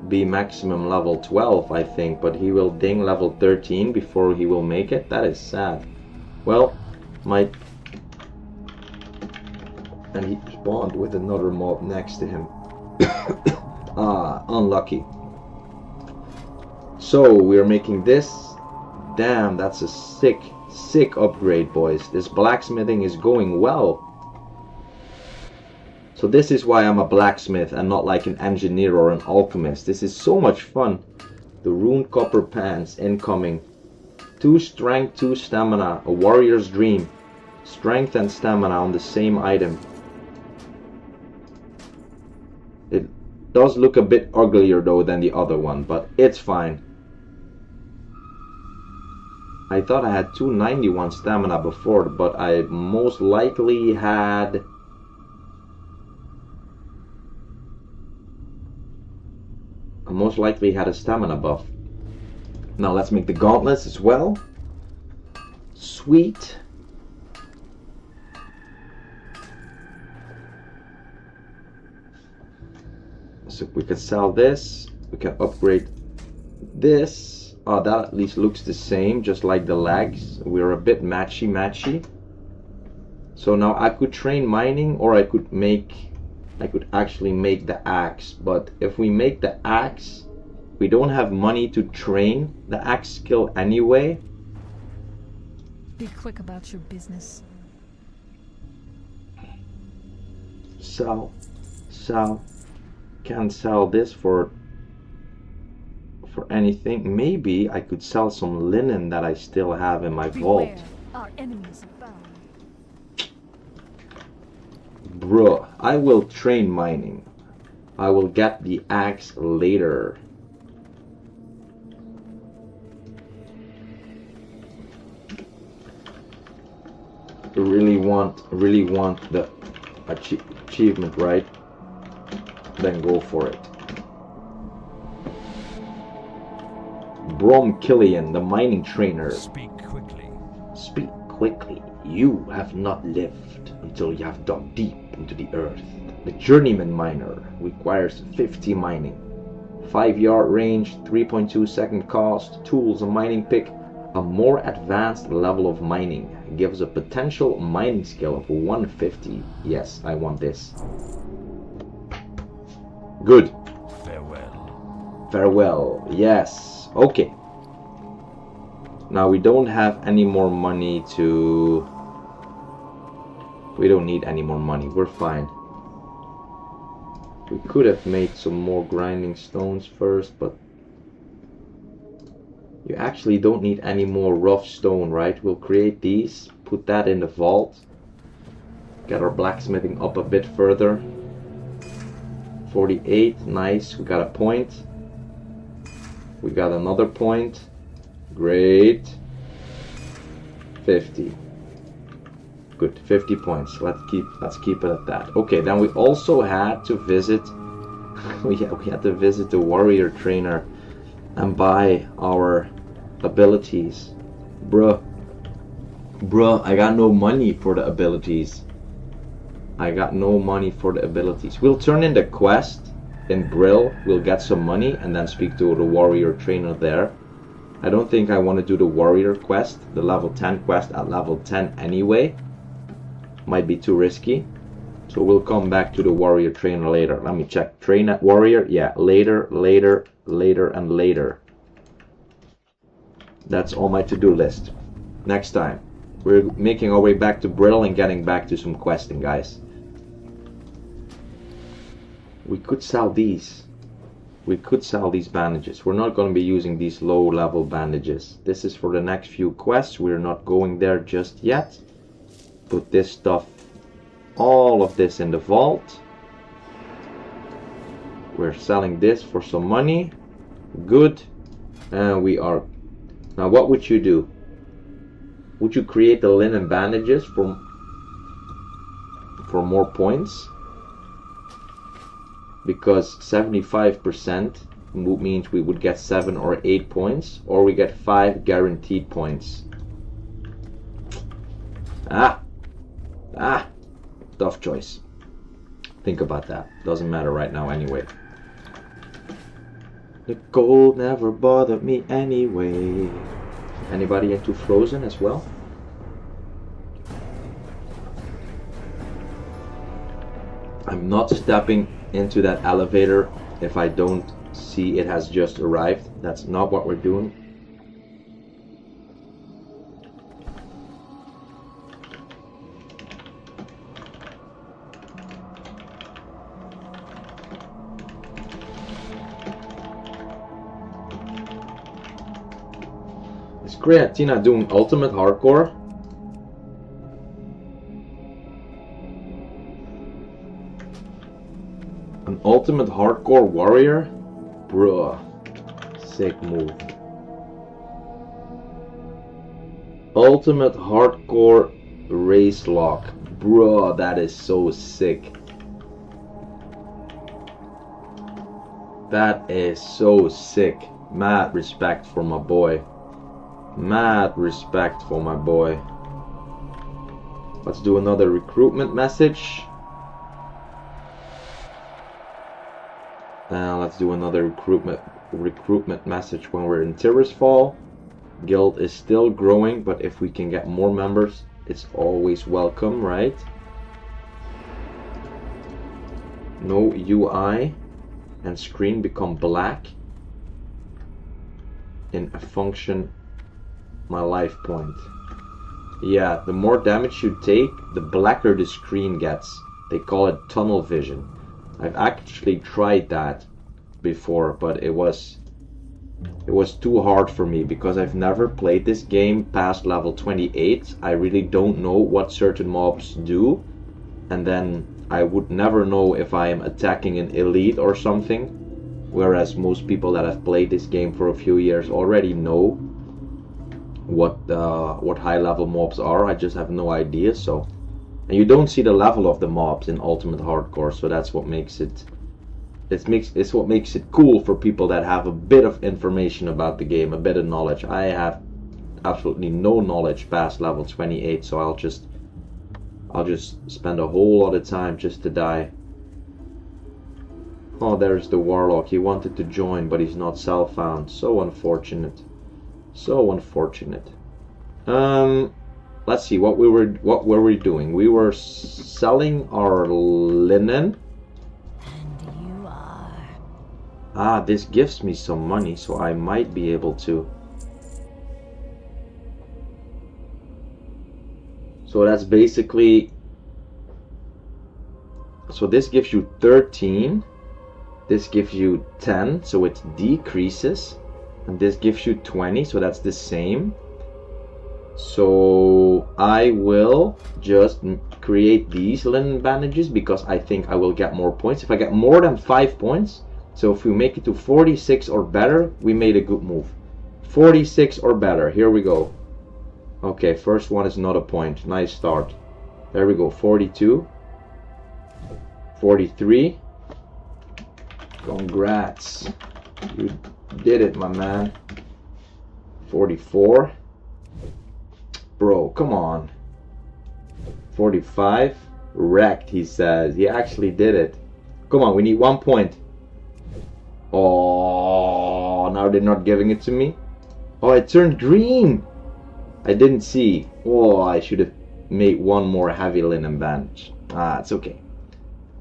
be maximum level 12, I think, but he will ding level 13 before he will make it. That is sad. Well, and he spawned with another mob next to him. Ah, unlucky. So we're making this. Damn, that's a sick upgrade, boys. This blacksmithing is going well. So this is why I'm a blacksmith and not like an engineer or an alchemist. This is so much fun. The rune copper pants incoming. 2 strength, 2 stamina. A warrior's dream. Strength and stamina on the same item. It does look a bit uglier though than the other one, but it's fine. I thought I had 291 stamina before, but I most likely had a stamina buff. Now let's make the gauntlets as well. Sweet. So we can sell this. We can upgrade this. Oh, that at least looks the same, just like the legs. We're a bit matchy. So now I could train mining, or I could actually make the axe. But if we make the axe, we don't have money to train the axe skill anyway. Be quick about your business. Sell. Can't sell this for anything. Maybe I could sell some linen that I still have in my vault. Beware, our enemies abound. Bruh, I will train mining. I will get the axe later. Really want the achievement, right? Then go for it. Brom Killian, the mining trainer. Speak quickly. Speak quickly. You have not lived until you have dug deep into the earth. The journeyman miner requires 50 mining. 5-yard range, 3.2 second cost, tools, a mining pick. A more advanced level of mining gives a potential mining skill of 150. Yes, I want this. Good. Farewell. Yes. Okay. Now we don't have any more money to... We don't need any more money. We're fine. We could have made some more grinding stones first, but... You actually don't need any more rough stone, right? We'll create these, put that in the vault. Get our blacksmithing up a bit further. 48, nice, we got a point. We got another point. Great. 50. Good, 50 points. Let's keep it at that. Okay, then we also had to visit we had to visit the warrior trainer and buy our abilities. Bruh, I got no money for the abilities. We'll turn in the quest in Brill. We'll get some money and then speak to the warrior trainer there. I don't think I want to do the warrior quest, the level 10 quest at level 10 anyway. Might be too risky. So we'll come back to the warrior trainer later. Let me check. Train at warrior? Yeah, later, later, later, and later. That's on my to-do list. Next time. We're making our way back to Brittle and getting back to some questing, guys. We could sell these. We could sell these bandages. We're not going to be using these low-level bandages. This is for the next few quests. We're not going there just yet. Put this stuff, all of this in the vault. We're selling this for some money. Good. And we are... Now what would you do? Would you create the linen bandages for more points? Because 75% means we would get 7 or 8 points, or we get 5 guaranteed points. Tough choice. Think about that. Doesn't matter right now anyway. The cold never bothered me anyway. Anybody into Frozen as well? I'm not stepping into that elevator if I don't see it has just arrived. That's not what we're doing. Is Creatina doing ultimate hardcore? An ultimate hardcore warrior? Bruh. Sick move. Ultimate hardcore race lock. Bruh, that is so sick. That is so sick. Mad respect for my boy. Mad respect for my boy. Let's do another recruitment message. Let's do another recruitment message when we're in Tirisfal. Guild is still growing, but if we can get more members, it's always welcome, right? No UI and screen become black in a function my life point. Yeah, the more damage you take, the blacker the screen gets. They call it tunnel vision. I've actually tried that before, but it was too hard for me because I've never played this game past level 28. I really don't know what certain mobs do, and then I would never know if I am attacking an elite or something, whereas most people that have played this game for a few years already know what high level mobs are. I just have no idea. So, and you don't see the level of the mobs in Ultimate Hardcore, so that's what makes it it's what makes it cool for people that have a bit of information about the game, a bit of knowledge. I have absolutely no knowledge past level 28, so I'll just spend a whole lot of time just to die. Oh, there's the Warlock. He wanted to join, but he's not self-found. So unfortunate. So unfortunate. Let's see what were we doing? We were selling our linen. And you are. Ah, this gives me some money, so I might be able to. So that's basically. So this gives you 13. This gives you 10, so it decreases. And this gives you 20, so that's the same. So I will just create these linen bandages because I think I will get more points. If I get more than 5 points, so if we make it to 46 or better, we made a good move. 46 or better, here we go. Okay, first one is not a point. Nice start. There we go, 42. 43. Congrats. You did it, my man. 44. Bro, come on. 45. Wrecked, he says. He actually did it. Come on, we need 1 point. Oh, now they're not giving it to me. Oh, it turned green! I didn't see. Oh, I should have made one more heavy linen bandage. Ah, it's okay.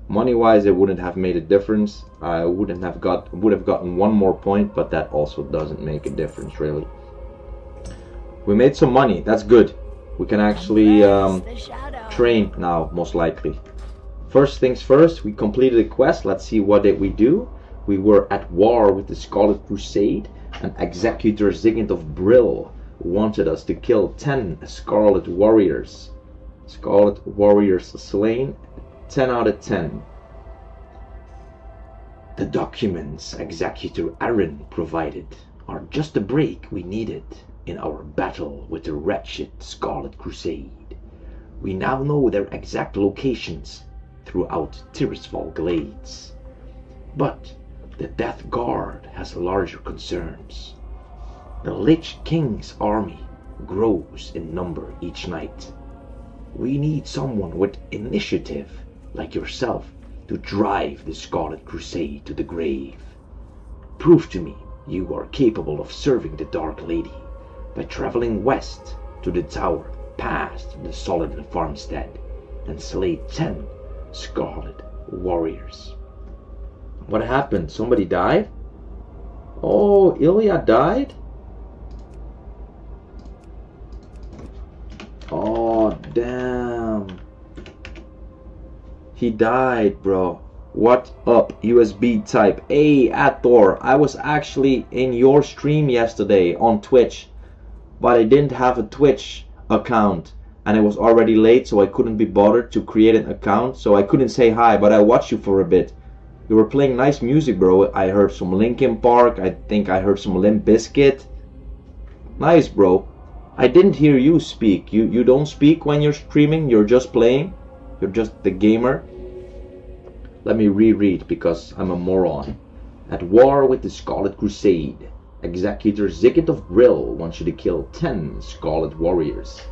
Money-wise, it wouldn't have made a difference. I would have gotten one more point, but that also doesn't make a difference, really. We made some money. That's good. We can actually train now, most likely. First things first, we completed a quest. Let's see, what did we do? We were at war with the Scarlet Crusade, and Executor Zigant of Brill wanted us to kill 10 Scarlet Warriors. Scarlet Warriors slain, 10 out of 10. The documents Executor Aaron provided are just the break we needed in our battle with the wretched Scarlet Crusade. We now know their exact locations throughout Tirisfal Glades. But the Death Guard has larger concerns. The Lich King's army grows in number each night. We need someone with initiative, like yourself, to drive the Scarlet Crusade to the grave. Prove to me you are capable of serving the Dark Lady by traveling west to the tower past the Solid Farmstead and slay 10 Scarlet Warriors. What happened? Somebody died? Oh, Ilya died? Oh, damn. He died, bro. What up, USB type? Hey, Athor, I was actually in your stream yesterday on Twitch, but I didn't have a Twitch account, and it was already late, so I couldn't be bothered to create an account, so I couldn't say hi, but I watched you for a bit. You were playing nice music, bro. I heard some Linkin Park. I think I heard some Limp Bizkit. Nice, bro. I didn't hear you speak. You don't speak when you're streaming. You're just playing. You're just the gamer. Let me reread because I'm a moron. At war with the Scarlet Crusade, Executor Zigant of Brill wants you to kill 10 Scarlet Warriors.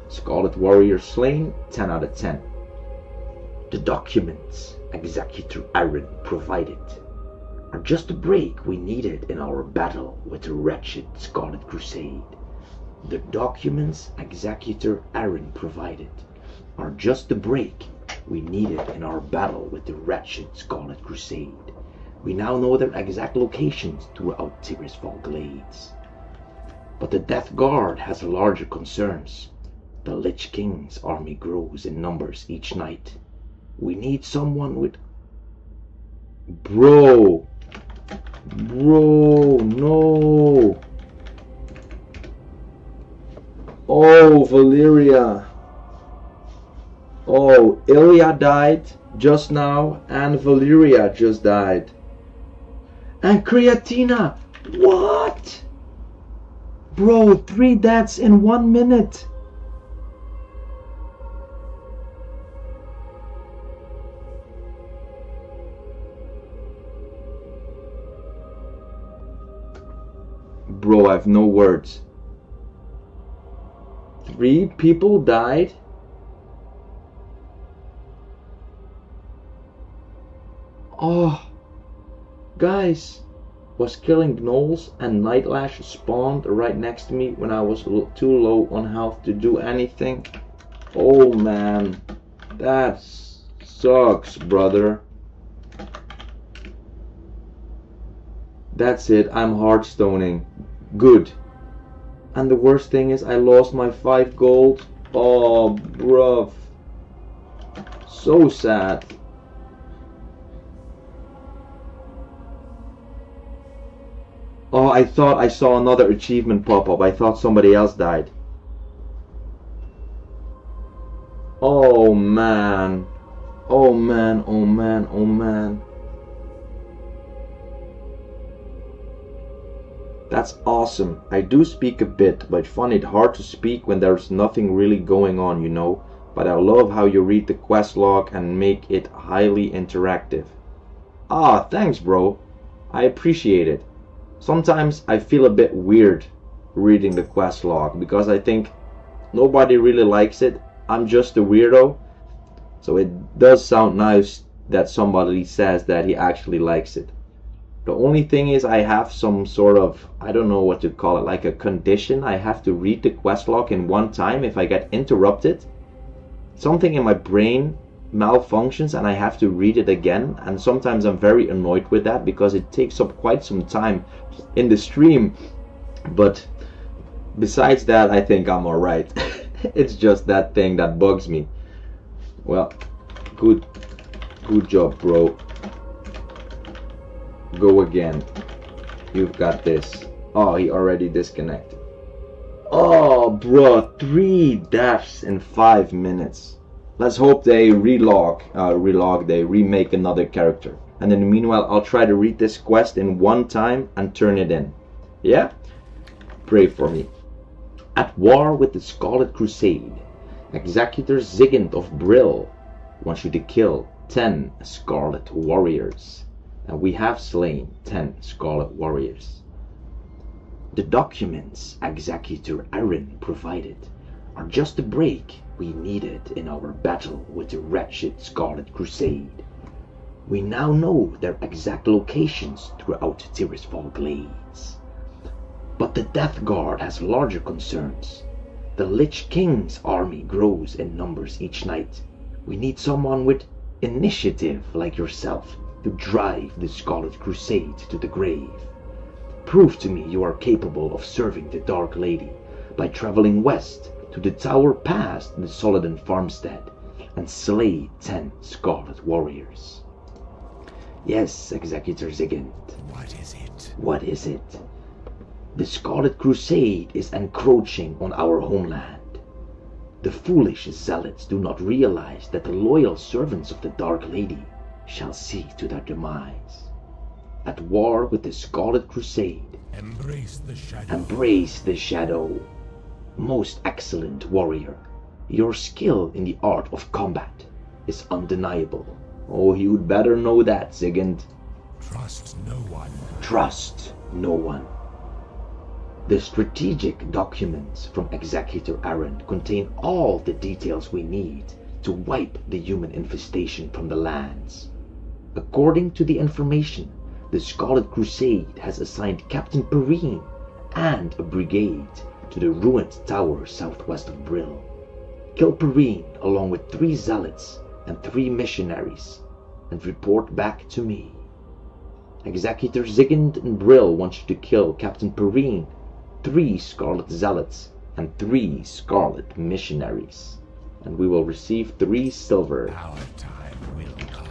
Scarlet Warriors slain, 10 out of 10. The documents Executor Aaron provided are just the break we needed in our battle with the wretched Scarlet Crusade. The documents Executor Aaron provided are just the break we needed in our battle with the wretched Scarlet Crusade. We now know their exact locations throughout Tirisfal Glades. But the Death Guard has larger concerns. The Lich King's army grows in numbers each night. We need someone with... Bro, no. Oh, Valyria. Oh, Ilya died just now, and Valyria just died. And Creatina. What? Bro, 3 deaths in 1 minute. Bro, I have no words. 3 people died? Oh, guys, was killing gnolls and Nightlash spawned right next to me when I was too low on health to do anything. Oh man, that sucks, brother. That's it, I'm hardstoning. Good. And the worst thing is I lost my 5 gold. Oh, bruv. So sad. Oh, I thought I saw another achievement pop up. I thought somebody else died. Oh man. Oh man, oh man, oh man. That's awesome. I do speak a bit, but I find it hard to speak when there's nothing really going on, you know. But I love how you read the quest log and make it highly interactive. Ah, thanks, bro. I appreciate it. Sometimes I feel a bit weird reading the quest log because I think nobody really likes it. I'm just a weirdo. So it does sound nice that somebody says that he actually likes it. The only thing is I have some sort of, I don't know what to call it, like a condition. I have to read the quest log in one time. If I get interrupted, something in my brain malfunctions and I have to read it again. And sometimes I'm very annoyed with that because it takes up quite some time in the stream. But besides that, I think I'm alright. It's just that thing that bugs me. Well, good job, bro. Go again. You've got this. Oh, he already disconnected. Oh, bruh, 3 deaths in 5 minutes. Let's hope they they remake another character. And in the meanwhile, I'll try to read this quest in one time and turn it in. Yeah? Pray for me. At war with the Scarlet Crusade, Executor Zigand of Brill wants you to kill 10 Scarlet Warriors. And we have slain 10 Scarlet Warriors. The documents Executor Aaron provided are just the break we needed in our battle with the wretched Scarlet Crusade. We now know their exact locations throughout Tirisfal Glades. But the Death Guard has larger concerns. The Lich King's army grows in numbers each night. We need someone with initiative like yourself to drive the Scarlet Crusade to the grave. Prove to me you are capable of serving the Dark Lady by traveling west to the tower past the Soledon farmstead and slay 10 Scarlet Warriors. Yes, Executor Zigand. What is it? What is it? The Scarlet Crusade is encroaching on our homeland. The foolish zealots do not realize that the loyal servants of the Dark Lady shall see to their demise. At war with the Scarlet Crusade, Embrace the shadow. embrace the shadow. Most excellent warrior, your skill in the art of combat is undeniable. Oh, you'd better know that, Zigand. Trust no one. Trust no one. The strategic documents from Executor Aaron contain all the details we need to wipe the human infestation from the lands. According to the information, the Scarlet Crusade has assigned Captain Perrine and a brigade to the ruined tower southwest of Brill. Kill Perrine along with 3 zealots and 3 missionaries and report back to me. Executor Zigand and Brill want you to kill Captain Perrine, 3 Scarlet Zealots, and 3 Scarlet Missionaries. And we will receive 3 silver. Our time will come.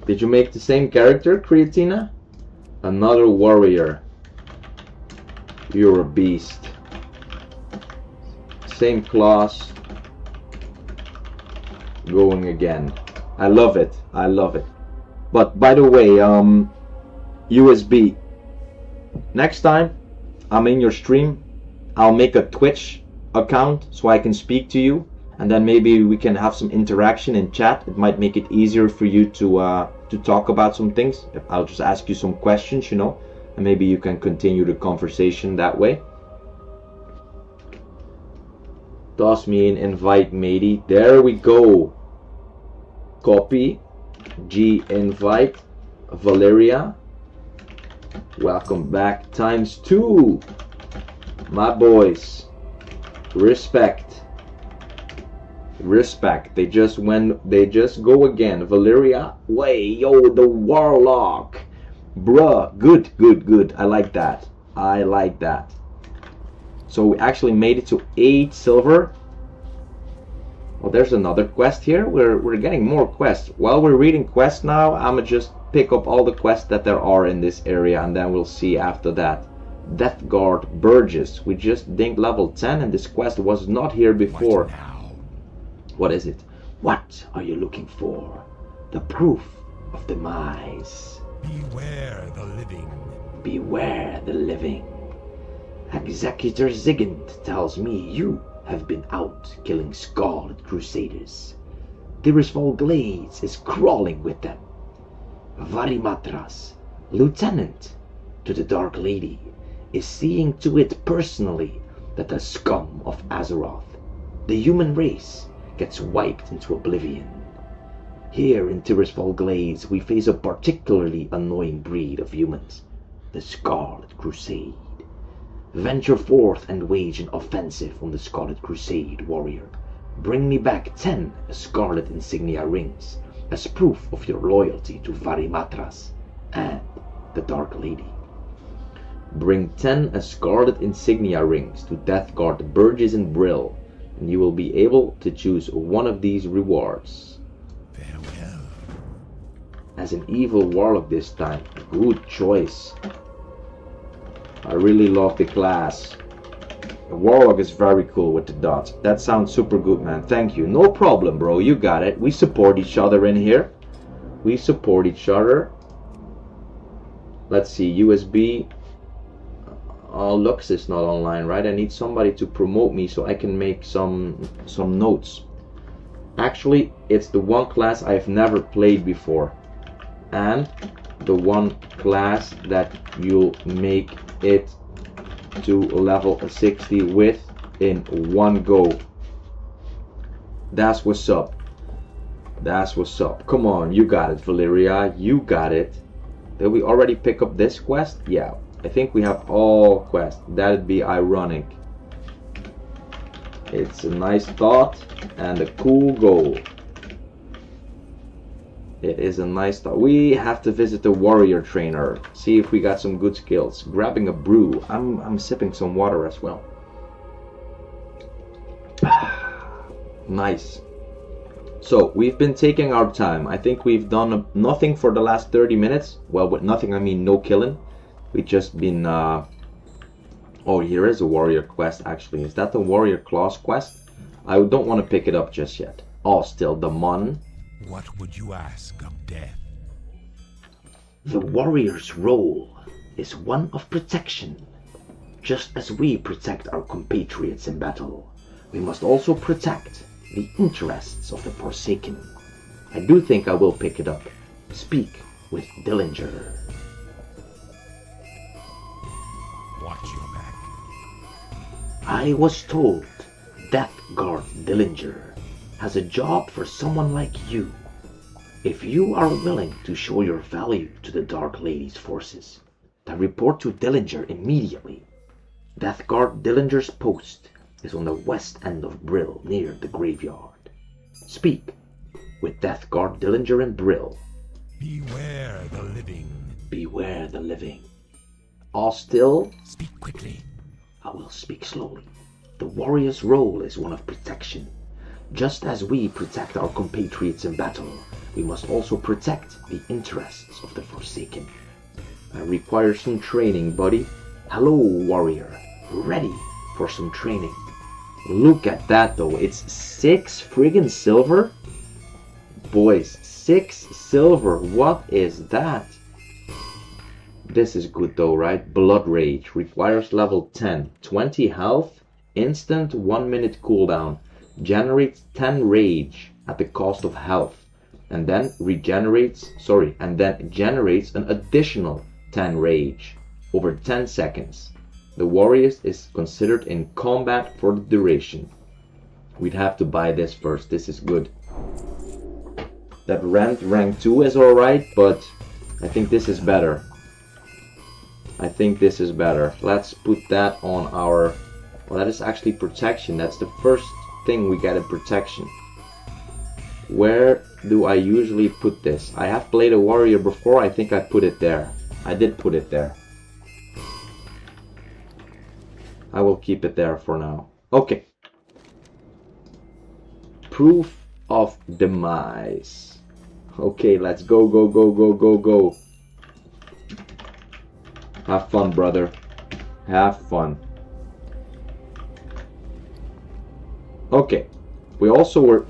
Did you make the same character, Creatina? Another warrior. You're a beast. Same class. Going again. I love it. I love it. But by the way, USB. Next time I'm in your stream, I'll make a Twitch account so I can speak to you, and then maybe we can have some interaction in chat. It might make it easier for you to talk about some things. I'll just ask you some questions, you know, and maybe you can continue the conversation that way. Toss me an invite, matey. There we go. Copy. G invite. Valeria. Welcome back ×2. My boys. Respect. Respect. They just go again. Valeria. Way, yo, the warlock. Bruh. Good. I like that. I like that. So we actually made it to 8 silver. Well, there's another quest here. We're getting more quests. While we're reading quests now, I'ma just pick up all the quests that there are in this area, and then we'll see after that. Death Guard Burgess. We just dinged level 10, and this quest was not here before. What now? What is it? What are you looking for? The proof of demise. Beware the living. Beware the living. Executor Zigand tells me you have been out killing Scarlet Crusaders. Tirisfal Glades is crawling with them. Varimatras, lieutenant to the Dark Lady, is seeing to it personally that the scum realm of Azeroth, the human race gets wiped into oblivion. Here in Tirisfal Glades, we face a particularly annoying breed of humans, the Scarlet Crusade. Venture forth and wage an offensive on the Scarlet Crusade, warrior. Bring me back 10 Scarlet Insignia rings as proof of your loyalty to Varimatras and the Dark Lady. Bring 10 Scarlet Insignia rings to Deathguard Burgess and Brill, and you will be able to choose one of these rewards. Farewell. As an evil warlock this time, good choice. I really love the class. The warlock is very cool with the dots. That sounds super good, man. Thank you. No problem, bro. You got it. We support each other in here. We support each other. Let's see. USB. Oh, Lux is not online, right? I need somebody to promote me so I can make some notes. Actually, it's the one class I've never played before. And the one class that you'll make it to level 60 with in one go. That's what's up. That's what's up. Come on, you got it, Valeria. You got it. Did we already pick up this quest? Yeah, I think we have all quests. That'd be ironic. It's a nice thought and a cool goal. It is a nice thought. We have to visit the warrior trainer. See if we got some good skills. Grabbing a brew. I'm sipping some water as well. Nice. So we've been taking our time. I think we've done nothing for the last 30 minutes. Well, with nothing I mean no killing. We've just been oh, here is a warrior quest actually. Is that the warrior class quest? I don't want to pick it up just yet. Oh, still the Mon. What would you ask of death? The warrior's role is one of protection. Just as we protect our compatriots in battle, we must also protect the interests of the Forsaken. I do think I will pick it up. Speak with Dillinger. Watch your back. I was told Deathguard Dillinger has a job for someone like you. If you are willing to show your value to the Dark Lady's forces, then report to Dillinger immediately. Deathguard Dillinger's post is on the west end of Brill, near the graveyard. Speak with Deathguard Dillinger and Brill. Beware the living. Beware the living. All still? Speak quickly. I will speak slowly. The warrior's role is one of protection. Just as we protect our compatriots in battle, we must also protect the interests of the Forsaken. I require some training, buddy. Hello, warrior. Ready for some training. Look at that, though. It's 6 friggin' silver? Boys, 6 silver. What is that? This is good, though, right? Blood Rage. Requires level 10. 20 health. Instant 1 minute cooldown. Generates 10 rage at the cost of health, and then generates an additional 10 rage over 10 seconds. The warrior is considered in combat for the duration. We'd have to buy this first. This is good. That rank 2 is alright, but I think this is better. Let's put that on our... Well, that is actually protection. That's the first thing we get in protection. Where do I usually put this? I have played a warrior before. I think I put it there. I did put it there. I will keep it there for now. Okay. Proof of demise. Okay, let's go, go, go, go, go, go. Have fun, brother. Have fun. Okay, we also were...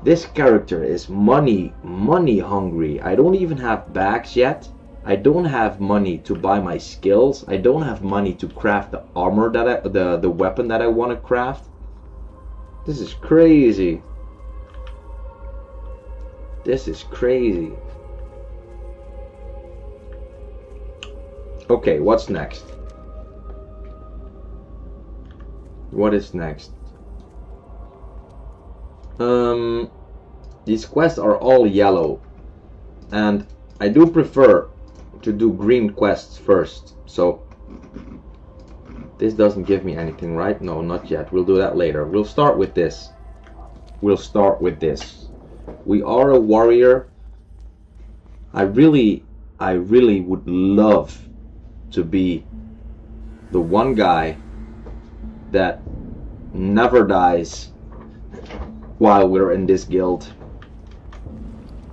This character is money hungry. I don't even have bags yet. I don't have money to buy my skills. I don't have money to craft the armor that the weapon that I want to craft. This is crazy. This is crazy. Okay, what's next? What is next? These quests are all yellow, and I do prefer to do green quests first. So this doesn't give me anything, right? No, not yet. We'll do that later. We'll start with this. We'll start with this. We are a warrior. I really would love to be the one guy that never dies while we're in this guild.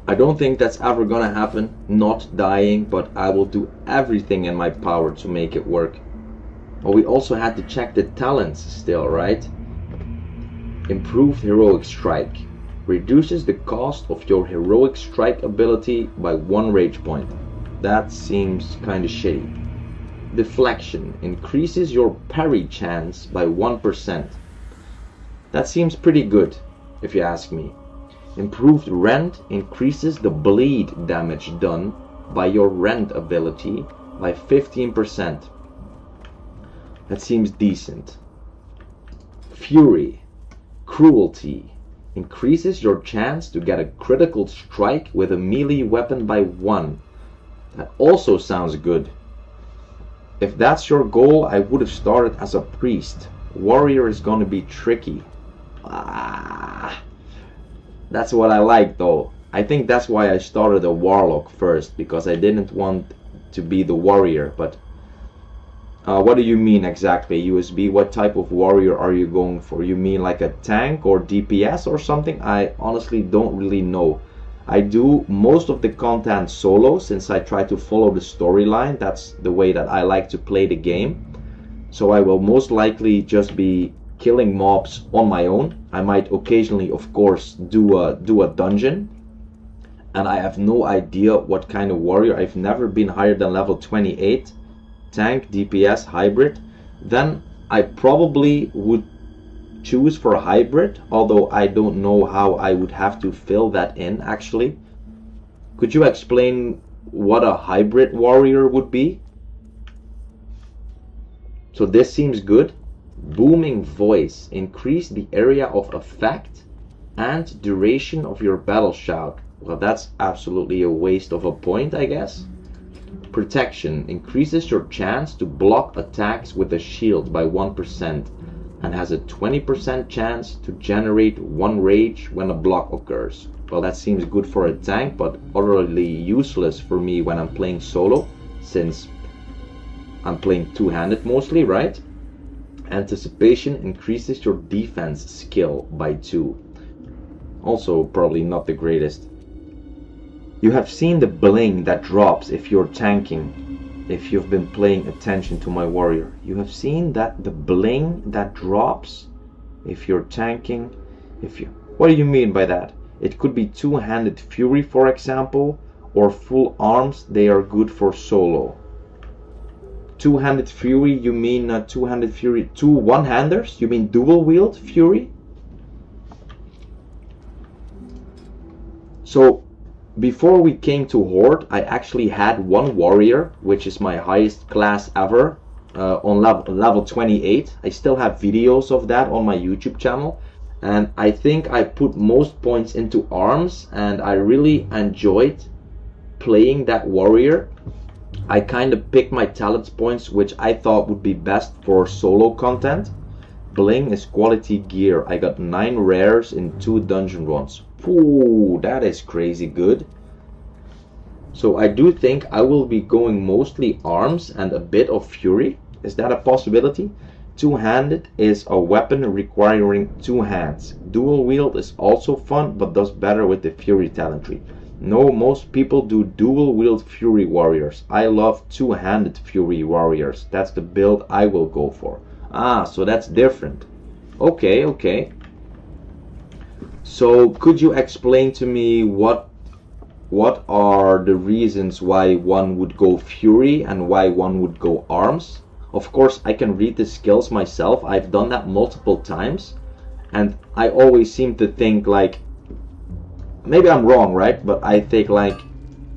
I don't think that's ever gonna happen, not dying, but I will do everything in my power to make it work. But we also had to check the talents still, right? Improved heroic strike. Reduces the cost of your heroic strike ability by 1 rage point. That seems kinda shitty. Deflection. Increases your parry chance by 1%. That seems pretty good, if you ask me. Improved rend increases the bleed damage done by your rend ability by 15%. That seems decent. Fury. Cruelty. Increases your chance to get a critical strike with a melee weapon by 1. That also sounds good. If that's your goal, I would have started as a priest. Warrior is gonna be tricky. That's what I like though. I think that's why I started a warlock first, because I didn't want to be the warrior. But what do you mean exactly, USB? What type of warrior are you going for? You mean like a tank or DPS or something? I honestly don't really know. I do most of the content solo, since I try to follow the storyline. That's the way that I like to play the game. So I will most likely just be killing mobs on my own. I might occasionally, of course, do a dungeon. And I have no idea what kind of warrior. I've never been higher than level 28. Tank, DPS, hybrid. Then I probably would choose for a hybrid, although I don't know how I would have to fill that in actually. Could you explain what a hybrid warrior would be? So this seems good. Booming voice. Increase the area of effect and duration of your battle shout. Well, that's absolutely a waste of a point, I guess. Protection. Increases your chance to block attacks with a shield by 1% and has a 20% chance to generate 1 rage when a block occurs. Well, that seems good for a tank, but utterly useless for me when I'm playing solo, since I'm playing two-handed mostly, right? Anticipation increases your defense skill by 2. Also probably not the greatest. You have seen the bling that drops if you're tanking. If you've been paying attention to my warrior, you have seen that the bling that drops if you're tanking. What do you mean by that? It could be two-handed fury, for example, or full arms. They are good for solo. Two-handed fury, you mean two-handed fury, 2 one-handers? You mean dual wield fury? So before we came to Horde, I actually had one warrior, which is my highest class ever, on level 28. I still have videos of that on my YouTube channel, and I think I put most points into arms, and I really enjoyed playing that warrior. I kind of picked my talents points which I thought would be best for solo content. Bling is quality gear. I got 9 rares in 2 dungeon runs. Ooh, that is crazy good. So I do think I will be going mostly arms and a bit of fury. Is that a possibility? Two-handed is a weapon requiring 2 hands. Dual wield is also fun, but does better with the fury talent tree. No, most people do dual wield fury warriors. I love two-handed fury warriors. That's the build I will go for. Ah, so that's different. Okay. So could you explain to me what are the reasons why one would go fury and why one would go arms? Of course, I can read the skills myself. I've done that multiple times, and I always seem to think like, maybe I'm wrong, right? But I think like,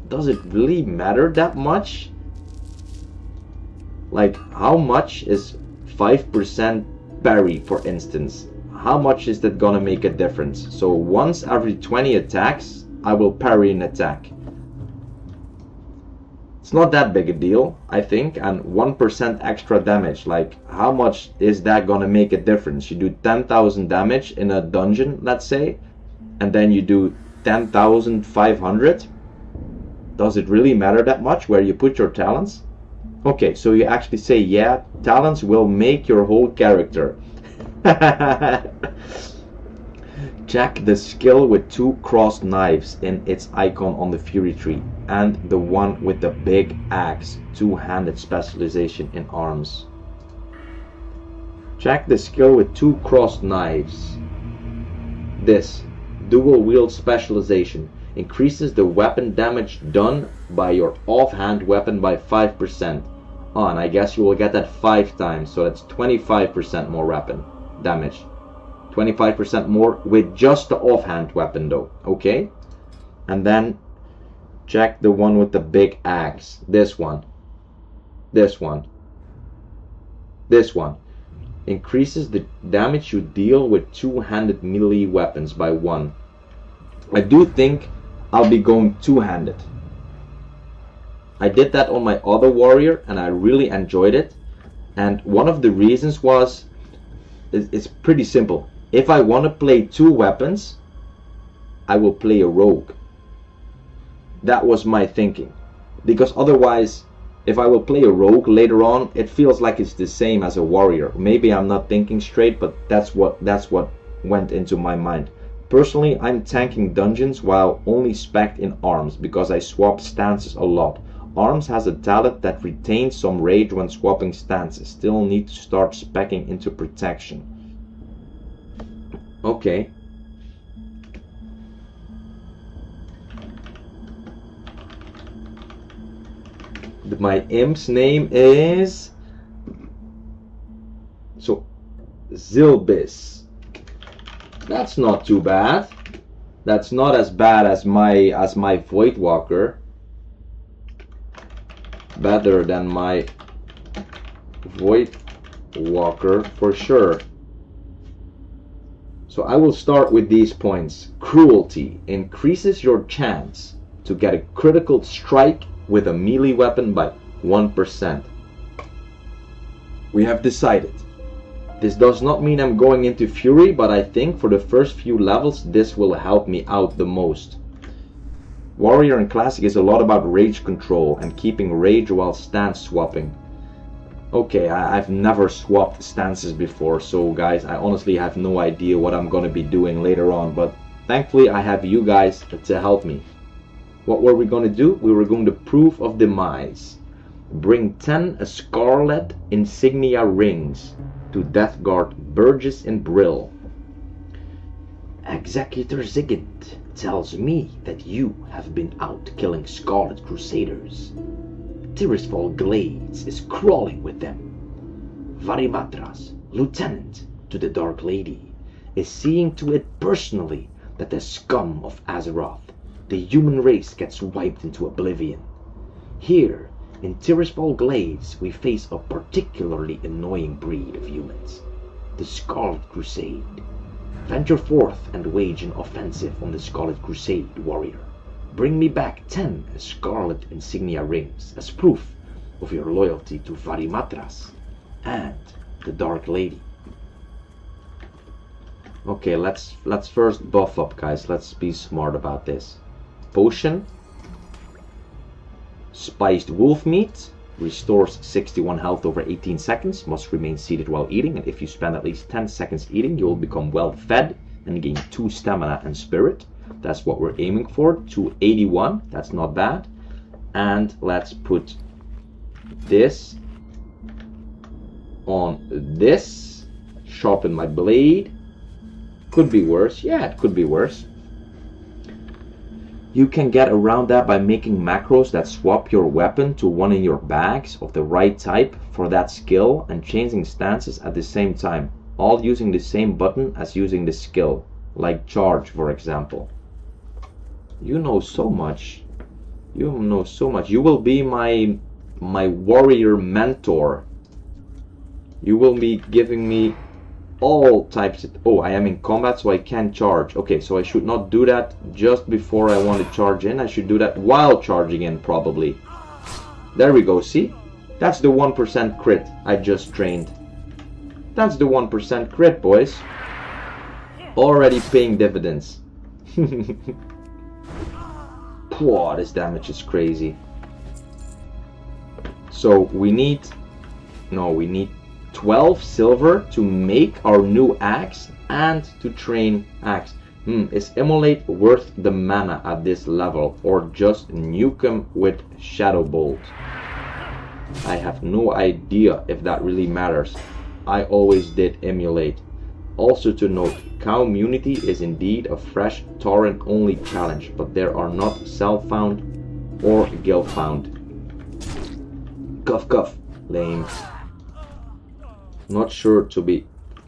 does it really matter that much? Like, how much is 5% parry, for instance, how much is that gonna make a difference? So once every 20 attacks, I will parry an attack. It's not that big a deal, I think, and 1% extra damage, like how much is that gonna make a difference? You do 10,000 damage in a dungeon, let's say, and then you do 10,500. Does it really matter that much where you put your talents? Okay, so you actually say, yeah, talents will make your whole character. Check the skill with 2 crossed knives in its icon on the Fury tree, and the one with the big axe, 2-handed specialization in arms. Check the skill with 2 crossed knives. This dual wield specialization increases the weapon damage done by your offhand weapon by 5%. Oh, and I guess you will get that 5 times, so that's 25% more weapon damage. 25% more with just the offhand weapon though, okay? And then check the one with the big axe. This one. This one. This one. Increases the damage you deal with 2-handed melee weapons by 1. I do think I'll be going 2-handed. I did that on my other warrior and I really enjoyed it. And one of the reasons was, it's pretty simple. If I want to play 2 weapons, I will play a rogue. That was my thinking. Because otherwise, if I will play a rogue later on, it feels like it's the same as a warrior. Maybe I'm not thinking straight, but that's what went into my mind. Personally, I'm tanking dungeons while only spec'd in arms because I swap stances a lot. Arms has a talent that retains some rage when swapping stances. Still need to start speccing into protection. Okay. My imp's name is Zilbis. That's not too bad. That's not as bad as my Void Walker. Better than my Void Walker for sure. So I will start with these points. Cruelty increases your chance to get a critical strike with a melee weapon by 1%. We have decided. This does not mean I'm going into Fury, but I think for the first few levels this will help me out the most. Warrior and Classic is a lot about rage control and keeping rage while stance swapping. Okay, I've never swapped stances before, so guys, I honestly have no idea what I'm gonna be doing later on, but thankfully I have you guys to help me. What were we gonna do? We were going to Proof of Demise. Bring 10 Scarlet Insignia Rings to Death Guard Burgess in Brill. Executor Zigant tells me that you have been out killing Scarlet Crusaders. Tirisfal Glades is crawling with them. Varimatras, lieutenant to the Dark Lady, is seeing to it personally that the scum of Azeroth, the human race, gets wiped into oblivion. Here, in Tirisfal Glades, we face a particularly annoying breed of humans, the Scarlet Crusade. Venture forth and wage an offensive on the Scarlet Crusade, warrior. Bring me back 10 Scarlet Insignia Rings as proof of your loyalty to Varimatras and the Dark Lady. Okay, let's first buff up, guys. Let's be smart about this. Potion. Spiced wolf meat. Restores 61 health over 18 seconds. Must remain seated while eating. And if you spend at least 10 seconds eating, you will become well fed and gain 2 stamina and spirit. That's what we're aiming for. 281. That's not bad. And let's put this on this. Sharpen my blade. Could be worse. Yeah, it could be worse. You can get around that by making macros that swap your weapon to one in your bags of the right type for that skill and changing stances at the same time, all using the same button as using the skill, like charge, for example. You know so much. You know so much. You will be my warrior mentor. You will be giving me all types of... Oh, I am in combat, so I can't charge. Okay, so I should not do that just before I want to charge in. I should do that while charging in, probably. There we go, see? That's the 1% crit I just trained. That's the 1% crit, boys. Already paying dividends. Whoa, this damage is crazy. So we need... No, we need 12 silver to make our new axe and to train axe. Is Immolate worth the mana at this level, or just nuke him with Shadow Bolt? I have no idea if that really matters. I always did Emulate. Also to note, Community is indeed a fresh torrent only challenge, but there are not self-found or guild-found. Cuff cuff. Lame. Not sure, to be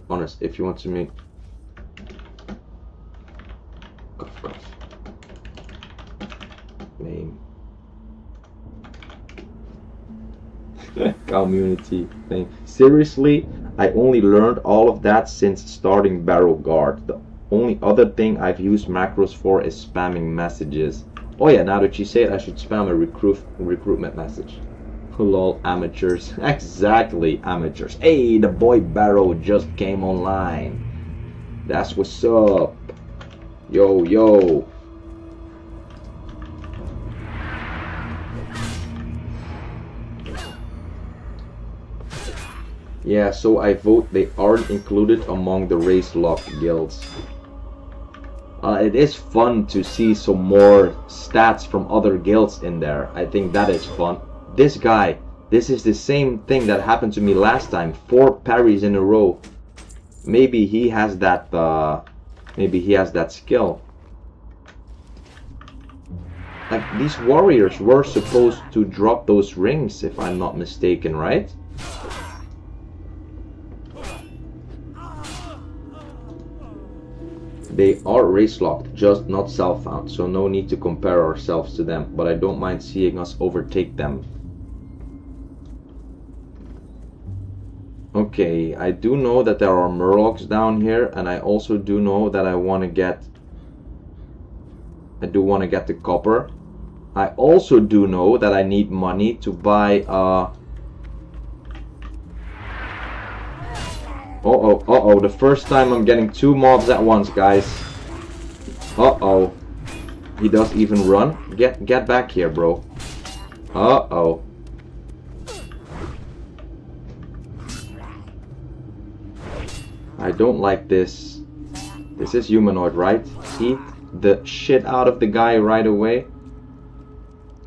honest, if you want to make... Cuff cuff. Lame. Community thing. Seriously, I only learned all of that since starting Barrel Guard. The only other thing I've used macros for is spamming messages. Oh yeah, now that you say it, I should spam a recruitment message. Lol, amateurs. Exactly, amateurs. Hey, the boy Barrow just came online. That's what's up. Yo, yo. Yeah, so I vote they aren't included among the race-locked guilds. It is fun to see some more stats from other guilds in there. I think that is fun. This guy, this is the same thing that happened to me last time. 4 parries in a row. Maybe he has that, skill. Like, these warriors were supposed to drop those rings, if I'm not mistaken, right? They are race locked, just not self-found, so no need to compare ourselves to them, but I don't mind seeing us overtake them. Okay, I do know that there are murlocs down here, and I also do know that I do want to get the copper. I also do know that I need money to buy Uh-oh, the first time I'm getting 2 mobs at once, guys. Uh-oh. He does even run? Get back here, bro. Uh-oh. I don't like this. This is humanoid, right? Eat the shit out of the guy right away.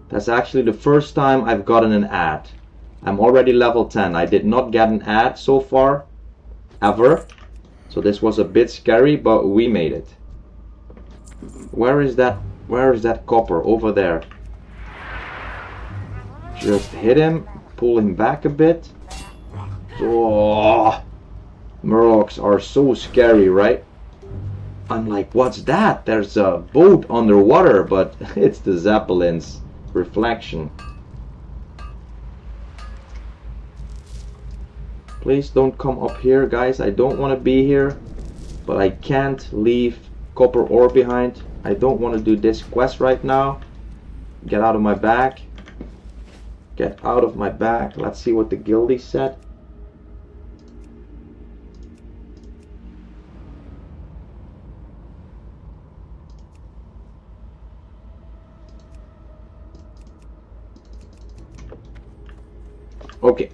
That's actually the first time I've gotten an ad. I'm already level 10. I did not get an ad so far. Ever. So this was a bit scary, but we made it. Where is that copper? Over there. Just hit him, pull him back a bit. Oh, murlocs are so scary, right? I'm like, what's that? There's a boat underwater, but it's the Zeppelin's reflection. Please don't come up here, guys. I don't want to be here, but I can't leave copper ore behind. I don't want to do this quest right now. Get out of my back. Get out of my back. Let's see what the guildie said. Okay.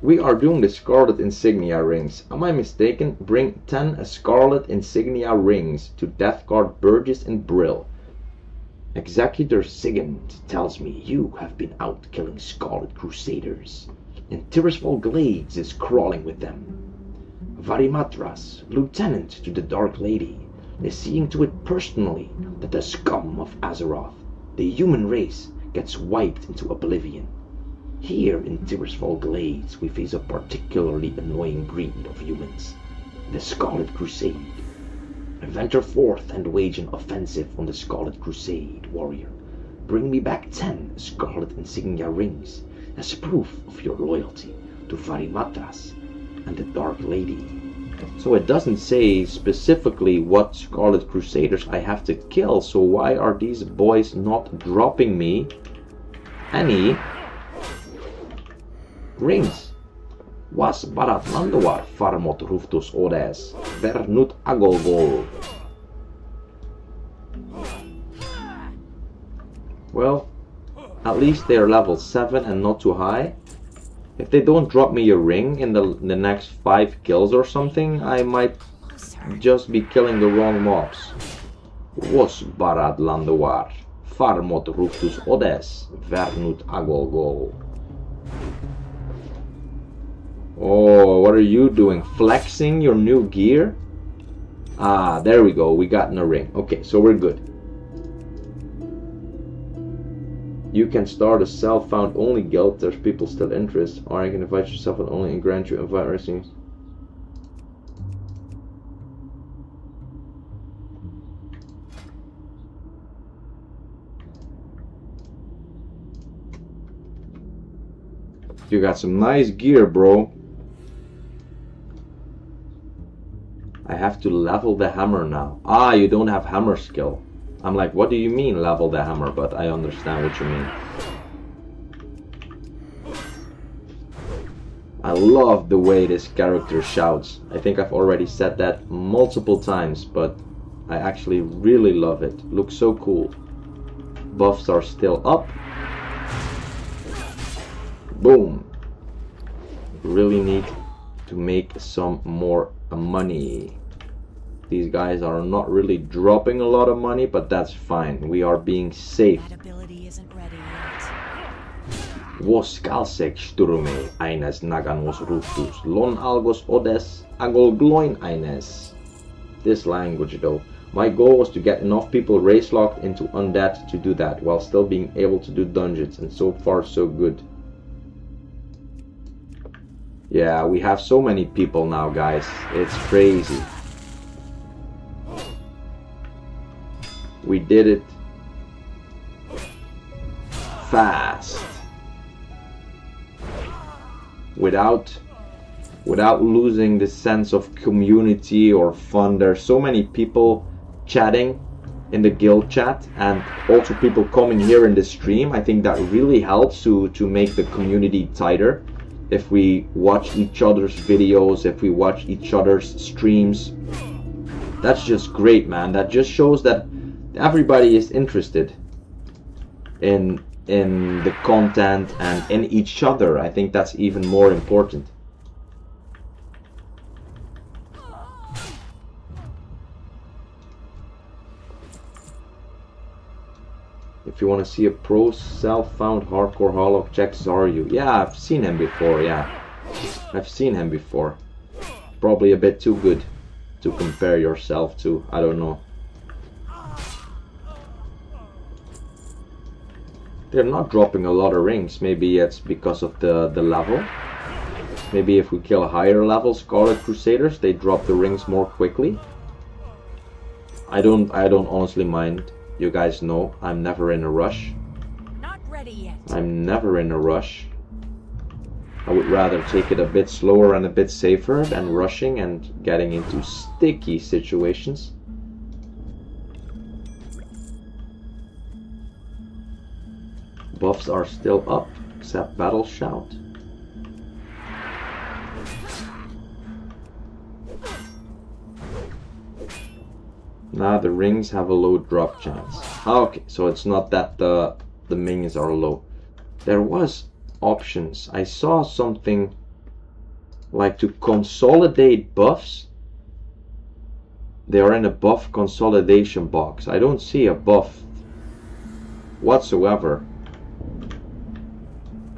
We are doing the Scarlet Insignia rings. Am I mistaken? Bring 10 Scarlet Insignia rings to Death Guard Burgess and Brill. Executor Sigurd tells me you have been out killing Scarlet Crusaders, and Tirisfal Glades is crawling with them. Varimatras, lieutenant to the Dark Lady, is seeing to it personally that the scum of Azeroth, the human race, gets wiped into oblivion. Here in Tirisfal Glades we face a particularly annoying breed of humans, the Scarlet Crusade. Venture forth and wage an offensive on the Scarlet Crusade, warrior. Bring me back 10 Scarlet Insignia rings as proof of your loyalty to Varimatras and the Dark Lady. So it doesn't say specifically what Scarlet Crusaders I have to kill, so why are these boys not dropping me any rings? Was barat nanduar farmot ruftus odes, vernut agolgol. Well, at least they're level 7 and not too high. If they don't drop me a ring in the next 5 kills or something, I might just be killing the wrong mobs. Was barad landuar, farmot ruftus odes, vernut agolgol. Oh, what are you doing? Flexing your new gear? Ah, there we go. We got in a ring. Okay, so we're good. You can start a self-found only guild. There's people still interested. Or you can invite yourself and only and grant you invite racing. You got some nice gear, bro. I have to level the hammer now. Ah, you don't have hammer skill. I'm like, what do you mean level the hammer? But I understand what you mean. I love the way this character shouts. I think I've already said that multiple times, but I actually really love it. Looks so cool. Buffs are still up. Boom. Really need to make some more money. These guys are not really dropping a lot of money, but that's fine. We are being safe. That ability isn't ready yet. Vos kalsek sturme eines naganos ruftus lon algos odes agol gloin eines. This language though. My goal was to get enough people race locked into Undead to do that, while still being able to do dungeons, and so far so good. Yeah, we have so many people now, guys. It's crazy. We did it fast, without losing the sense of community or fun. There's so many people chatting in the guild chat, and also people coming here in the stream. I think that really helps to make the community tighter. If we watch each other's videos, if we watch each other's streams, that's just great, man. That just shows that everybody is interested in the content and in each other. I think that's even more important. If you want to see a pro self-found hardcore hollow, check Zaryu. Yeah, I've seen him before, yeah. I've seen him before. Probably a bit too good to compare yourself to, I don't know. They're not dropping a lot of rings. Maybe it's because of the level. Maybe if we kill higher level Scarlet Crusaders, they drop the rings more quickly. I don't honestly mind. You guys know I'm never in a rush. Not ready yet. I'm never in a rush. I would rather take it a bit slower and a bit safer than rushing and getting into sticky situations. Buffs are still up, except Battle Shout. Now the rings have a low drop chance. Okay, so it's not that the minions are low. There was options. I saw something like to consolidate buffs. They are in a buff consolidation box. I don't see a buff whatsoever.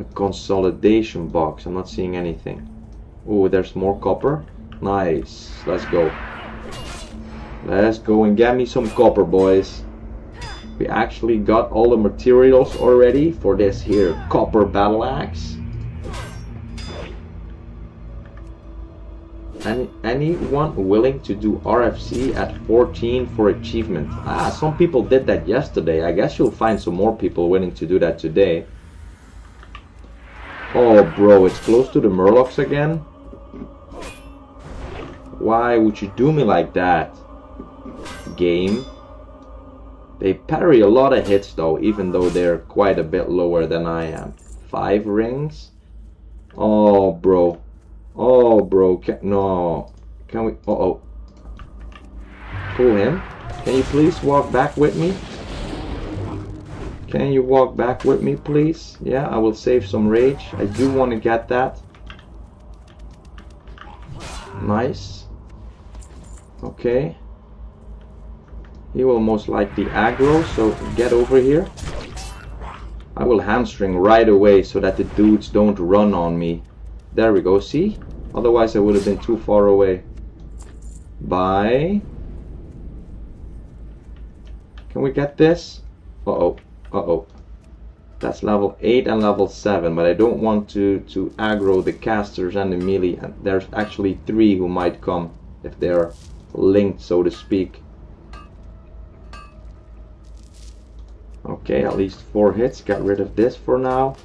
A consolidation box. I'm not seeing anything. Oh, there's more copper. Nice. Let's go. Let's go and get me some copper, boys. We actually got all the materials already for this here copper battle axe. Anyone willing to do RFC at 14 for achievement? Ah, some people did that yesterday. I guess you'll find some more people willing to do that today. Oh, bro, it's close to the Murlocs again. Why would you do me like that? Game. They parry a lot of hits though, even though they're quite a bit lower than I am. 5 rings? Oh, bro. Oh, bro. No. Can we... Uh-oh. Pull him. Can you please walk back with me? Can you walk back with me, please? Yeah, I will save some rage. I do want to get that. Nice. Okay. He will most likely aggro, so get over here. I will hamstring right away so that the dudes don't run on me. There we go, see? Otherwise I would have been too far away. Bye. Can we get this? Uh-oh. Uh-oh. That's level 8 and level 7, but I don't want to aggro the casters and the melee. And there's actually 3 who might come if they're linked, so to speak. Okay, at least 4 hits. Get rid of this for now.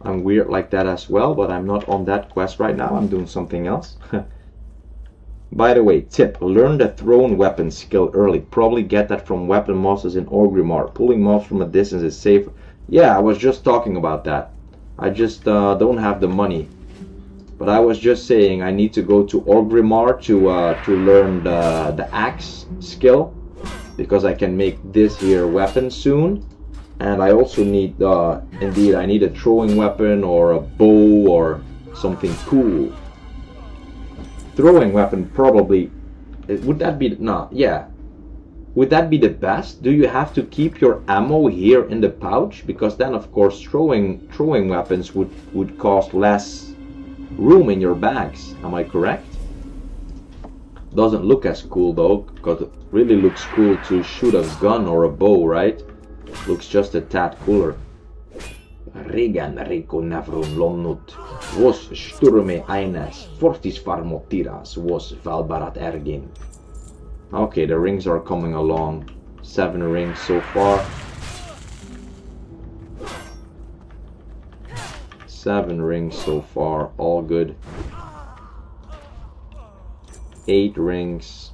I'm weird like that as well, but I'm not on that quest right now. I'm doing something else. By the way, tip, learn the thrown weapon skill early. Probably get that from weapon mobs in Orgrimmar. Pulling mobs from a distance is safer. Yeah, I was just talking about that. I just don't have the money. But I was just saying I need to go to Orgrimmar to learn the axe skill. Because I can make this here weapon soon. And I also need, indeed, I need a throwing weapon or a bow or something cool. Throwing weapon probably, would that be, no, yeah. Would that be the best? Do you have to keep your ammo here in the pouch? Because then of course throwing weapons would cost less room in your bags. Am I correct? Doesn't look as cool though, because it really looks cool to shoot a gun or a bow, right? Looks just a tad cooler. Regan Rico Navrun Lonnut was Sturme Eines Fortis Farmotiras was Valbarat Ergin. Okay, the rings are coming along. 7 rings so far. 7 rings so far, all good. 8 rings.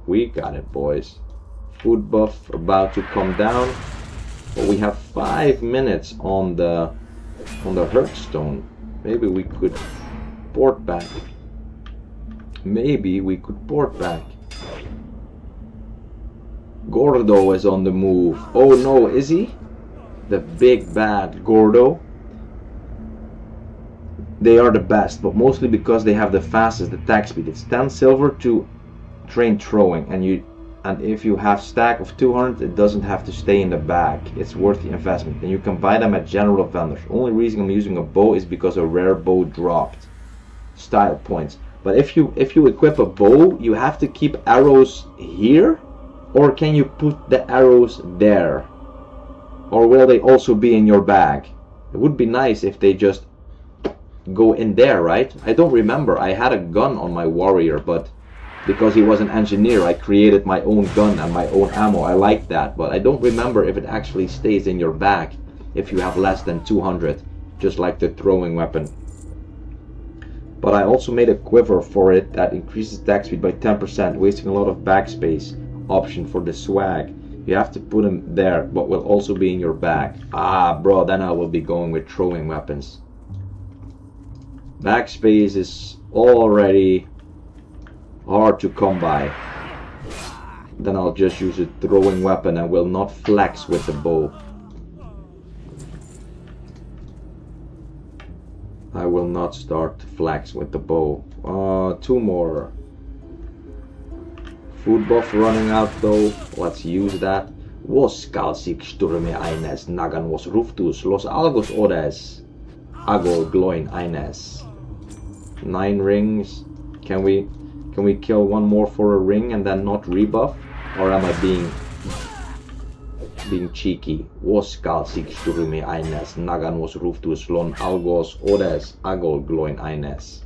We got it, boys. Food buff about to come down. But we have 5 minutes on the Hearthstone. Maybe we could port back. Maybe we could port back. Gordo is on the move. Oh no, is he? The big bad Gordo. They are the best, but mostly because they have the fastest attack speed. It's 10 silver to train throwing, and if you have stack of 200, it doesn't have to stay in the bag. It's worth the investment, and you can buy them at general vendors. Only reason I'm using a bow is because a rare bow dropped style points. But if you equip a bow, you have to keep arrows here, or can you put the arrows there, or will they also be in your bag? It would be nice if they just go in there, right? I don't remember. I had a gun on my warrior, but because he was an engineer, I created my own gun and my own ammo. I like that, but I don't remember if it actually stays in your bag if you have less than 200, just like the throwing weapon. But I also made a quiver for it that increases attack speed by 10%, wasting a lot of bag space. Option for the swag. You have to put them there, but will also be in your bag. Ah, bro, then I will be going with throwing weapons. Bag space is already hard to come by. Then I'll just use a throwing weapon and will not flex with the bow. I will not start to flex with the bow. 2 more. Food buff running out though. Let's use that. Was Kalsik Sturme Eines Nagan was Ruftus Los Algos Odes Agol Gloin Eines. 9 rings. Can we kill one more for a ring and then not rebuff? Or am I being cheeky? Was Kalsik Sturme Eines Nagan was Ruftus Lon Algos Odes Agol Gloin Eines.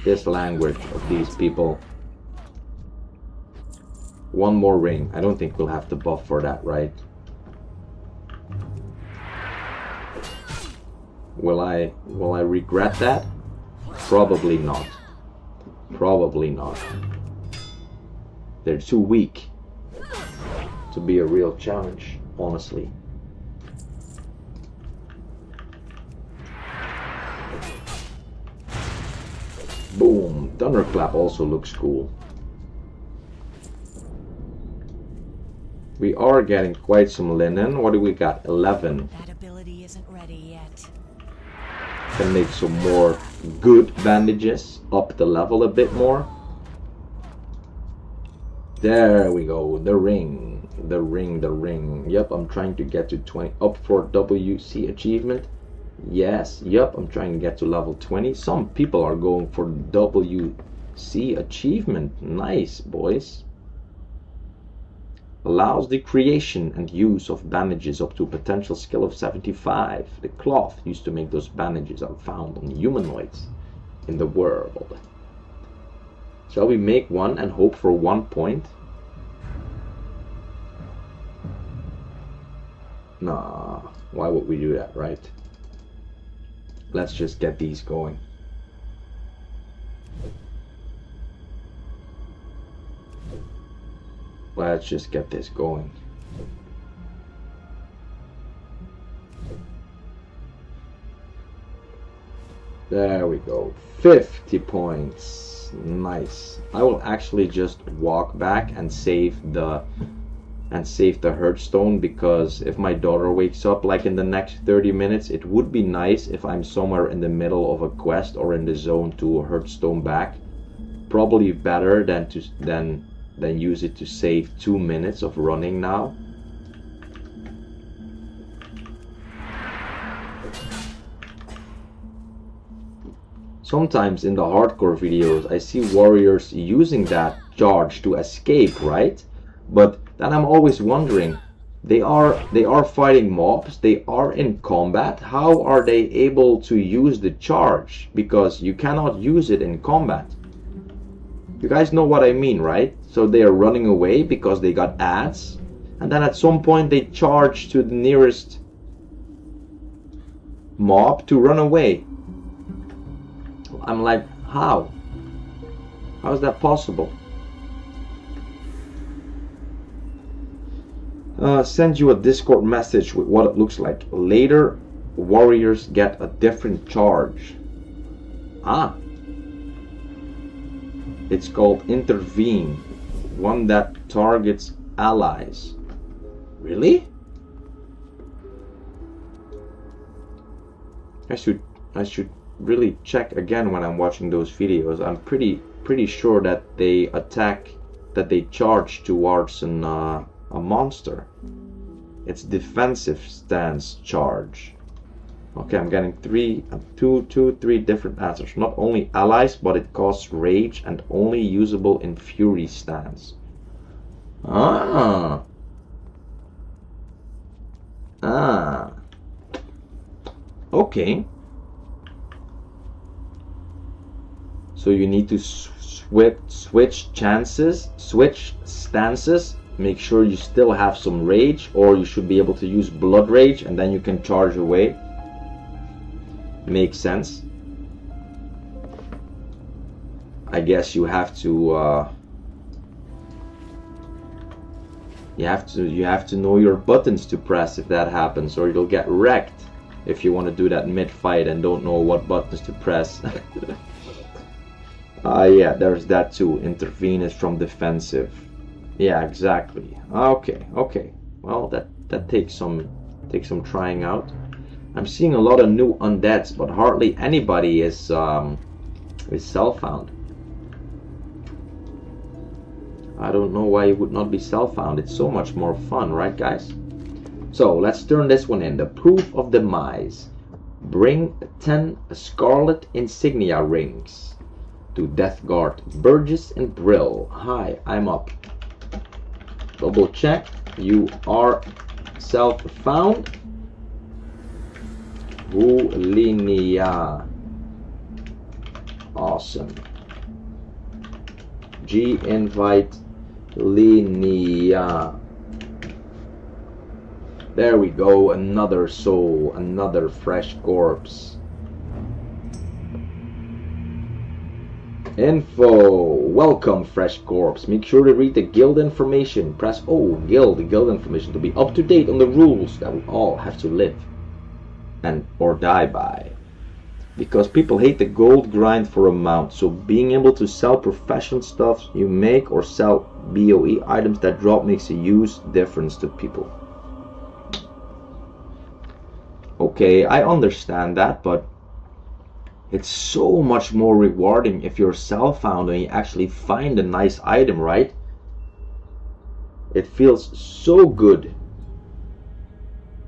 This language of these people. 1 more ring. I don't think we'll have to buff for that, right? Will I regret that? Probably not. Probably not. They're too weak to be a real challenge, honestly. Boom. Thunderclap also looks cool. We are getting quite some linen. What do we got? 11. That ability isn't ready yet. Can make some more good bandages. Up the level a bit more. There we go. The ring. The ring. The ring. Yep, I'm trying to get to 20. Up for WC achievement. Yes. Yep, I'm trying to get to level 20. Some people are going for WC achievement. Nice, boys. Allows the creation and use of bandages up to a potential skill of 75. The cloth used to make those bandages are found on humanoids in the world. Shall we make one and hope for 1 point? Nah, why would we do that, right? Let's just get these going. Let's just get this going. There we go. 50 points. Nice. I will actually just walk back and save the hearthstone, because if my daughter wakes up like in the next 30 minutes, it would be nice if I'm somewhere in the middle of a quest or in the zone to hearthstone back. Probably better than use it to save 2 minutes of running now. Sometimes in the hardcore videos I see warriors using that charge to escape, right? But then I'm always wondering, they are fighting mobs, they are in combat, how are they able to use the charge? Because you cannot use it in combat. You guys know what I mean, right? So they are running away because they got ads, and then at some point they charge to the nearest mob to run away. I'm like, how? How is that possible? Send you a Discord message with what it looks like. Later, warriors get a different charge. Ah. It's called Intervene. One that targets allies. Really? I should really check again when I'm watching those videos. I'm pretty sure that they charge towards a monster. It's defensive stance charge. Okay, I'm getting three different answers. Not only allies, but it costs rage and only usable in fury stance. Ah. Okay. So you need to switch stances. Make sure you still have some rage, or you should be able to use blood rage and then you can charge away. Makes sense. I guess you have to know your buttons to press if that happens, or you'll get wrecked if you want to do that mid-fight and don't know what buttons to press. Yeah, there's that too. Intervene is from defensive. Yeah, exactly. Okay. Well, that takes some trying out. I'm seeing a lot of new undeads, but hardly anybody is self-found. I don't know why it would not be self-found. It's so much more fun, right, guys? So let's turn this one in. The Proof of Demise. Bring 10 Scarlet Insignia rings to Death Guard Burgess and Brill. Hi, I'm up. Double check. You are self-found. Linia. Awesome. G invite Linia. There we go. Another soul. Another fresh corpse. Info. Welcome, Fresh Corps. Make sure to read the guild information. Press O, guild information, to be up to date on the rules that we all have to live and or die by. Because people hate the gold grind for amount, so being able to sell professional stuff you make or sell BOE items that drop makes a huge difference to people. Okay, I understand that, but it's so much more rewarding if you're self-found and you actually find a nice item, right? It feels so good.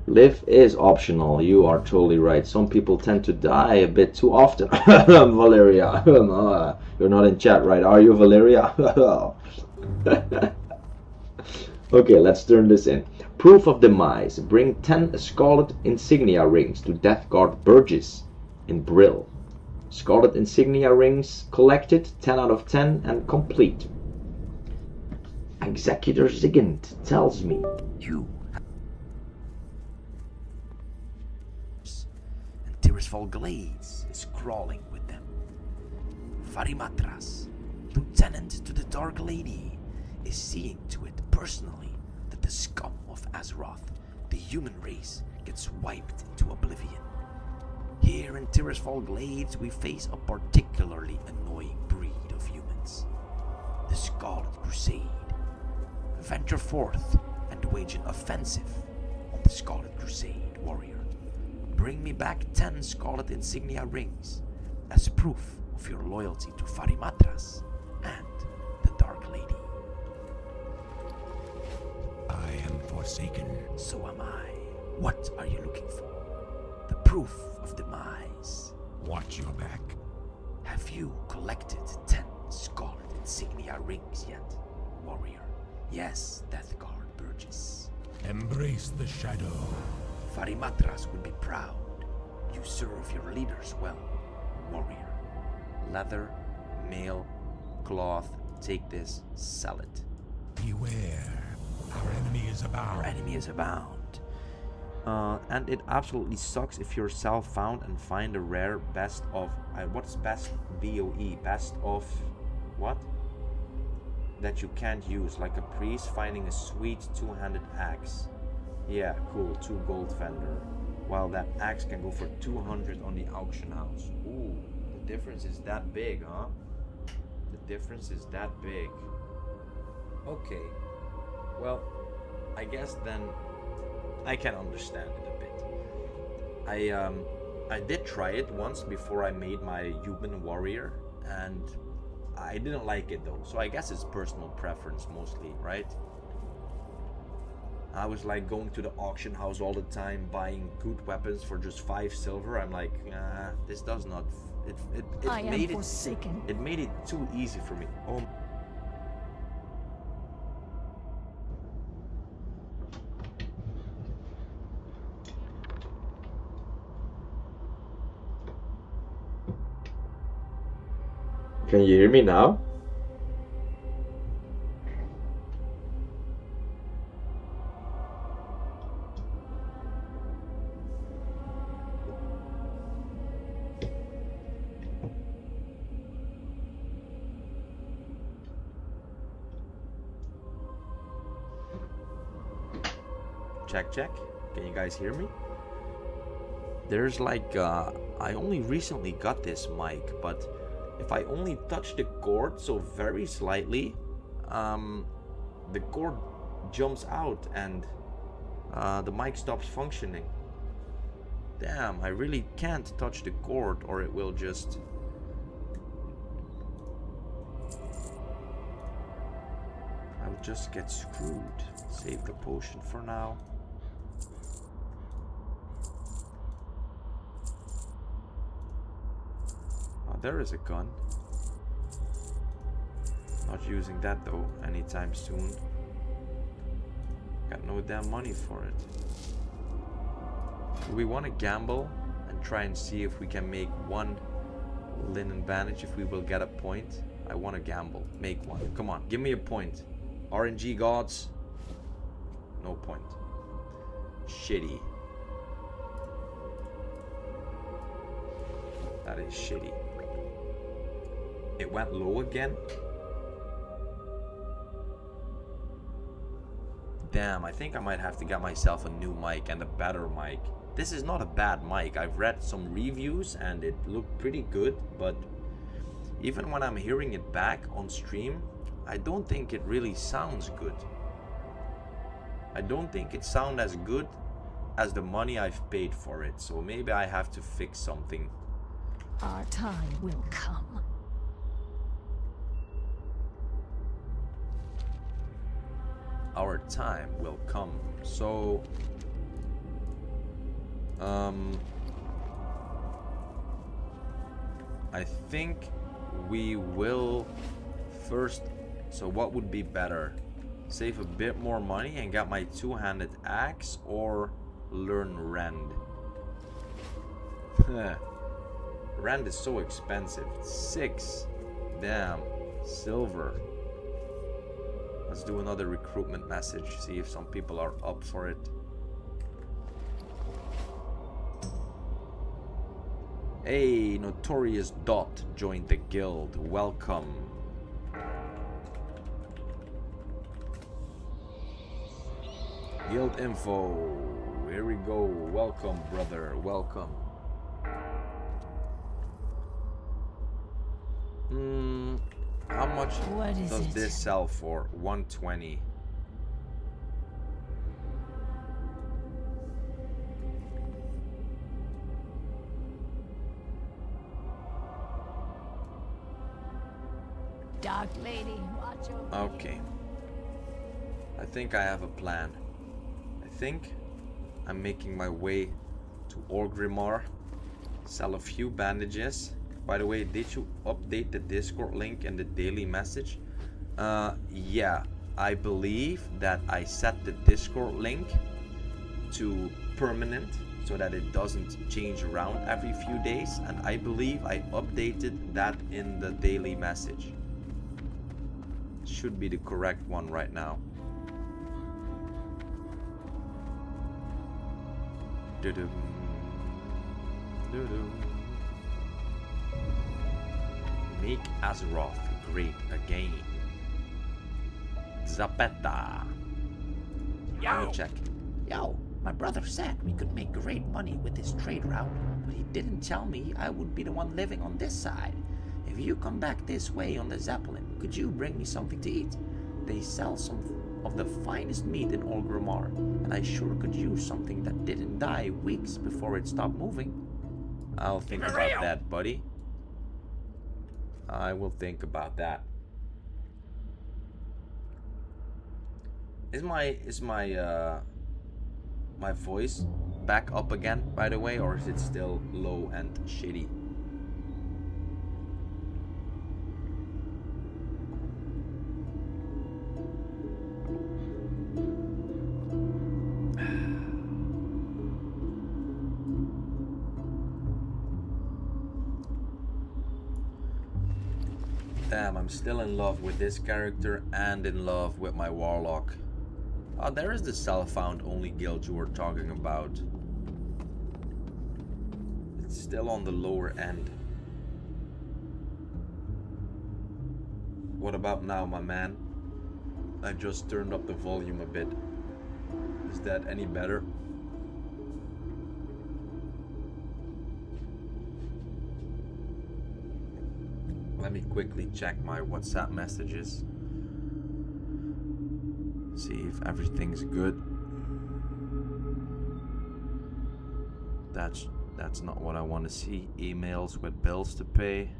Live is optional. You are totally right. Some people tend to die a bit too often. Valeria. You're not in chat, right? Are you, Valeria? Okay, let's turn this in. Proof of demise. Bring 10 Scarlet Insignia rings to Death Guard Burgess in Brill. Scarlet Insignia rings collected, 10 out of 10 and complete. Executor Zigant tells me You and Tirisfal Glades is crawling with them. Farimatras, lieutenant to the Dark Lady, is seeing to it personally that the scum of Azeroth, the human race, gets wiped into oblivion. Here in Tirisfal Glades, we face a particularly annoying breed of humans, the Scarlet Crusade. Venture forth and wage an offensive on the Scarlet Crusade warrior. Bring me back 10 Scarlet Insignia rings as proof of your loyalty to Farimatras and the Dark Lady. I am forsaken. So am I. What are you looking for? The proof of demise. Watch your back. Have you collected 10 Scarlet Insignia rings yet, warrior? Yes, Death Guard Burgess. Embrace the shadow. Farimatras would be proud. You serve your leaders well, warrior. Leather, mail, cloth, take this, sell it. Beware. Our enemy is abound. Our enemy is abound. And it absolutely sucks if you're self-found and find a rare best of... what's best BOE? Best of... what? That you can't use, like a priest finding a sweet two-handed axe. Yeah, cool, 2 gold fender. While that axe can go for 200 on the auction house. Ooh, the difference is that big, huh? The difference is that big. Okay. Well, I guess then I can understand it a bit. I did try it once before I made my human warrior, and I didn't like it though, so I guess it's personal preference mostly, right? I was like going to the auction house all the time, buying good weapons for just 5 silver. I'm like, this does not. It made it sick. It made it too easy for me. Oh. Can you hear me now? Check, check. Can you guys hear me? There's like, I only recently got this mic, but if I only touch the cord so very slightly, the cord jumps out and the mic stops functioning. Damn, I really can't touch the cord or it will just... I'll just get screwed. Save the potion for now. There is a gun. Not using that though anytime soon. Got no damn money for it. Do we want to gamble and try and see if we can make 1 linen bandage, if we will get a point? I want to gamble. Make 1. Come on, give me a point. RNG gods. No point. Shitty. That is shitty. It went low again. Damn, I think I might have to get myself a new mic and a better mic. This is not a bad mic. I've read some reviews and it looked pretty good, but even when I'm hearing it back on stream, I don't think it really sounds good. I don't think it sounds as good as the money I've paid for it, so maybe I have to fix something. Our time will come. Our time will come. So I think we will first, so what would be better? Save a bit more money and get my two-handed axe, or learn Rend? Rend is so expensive. 6 damn silver. Let's do another recruitment message, see if some people are up for it. Hey, Notorious Dot joined the guild. Welcome. Guild info. Here we go. Welcome, brother. Welcome. How much does this sell for? 120. Dark lady, watch over. Okay. I think I have a plan. I think I'm making my way to Orgrimmar, sell a few bandages. By the way, did you update the Discord link and the daily message? Yeah, I believe that I set the Discord link to permanent so that it doesn't change around every few days, and I believe I updated that in the daily message. Should be the correct one right now. Doo-doo. Doo-doo. Make Azeroth great again. Zapeta. Let me check. Yo, my brother said we could make great money with this trade route, but he didn't tell me I would be the one living on this side. If you come back this way on the Zeppelin, could you bring me something to eat? They sell some of the finest meat in Orgrimmar, and I sure could use something that didn't die weeks before it stopped moving. I'll think about that, buddy. I will think about that. Is my my voice back up again, by the way, or is it still low and shitty? Damn, I'm still in love with this character and in love with my warlock. Oh, there is the self-found only guild you were talking about. It's still on the lower end. What about now, my man? I just turned up the volume a bit. Is that any better? Let me quickly check my WhatsApp messages. See if everything's good. That's not what I want to see. Emails with bills to pay.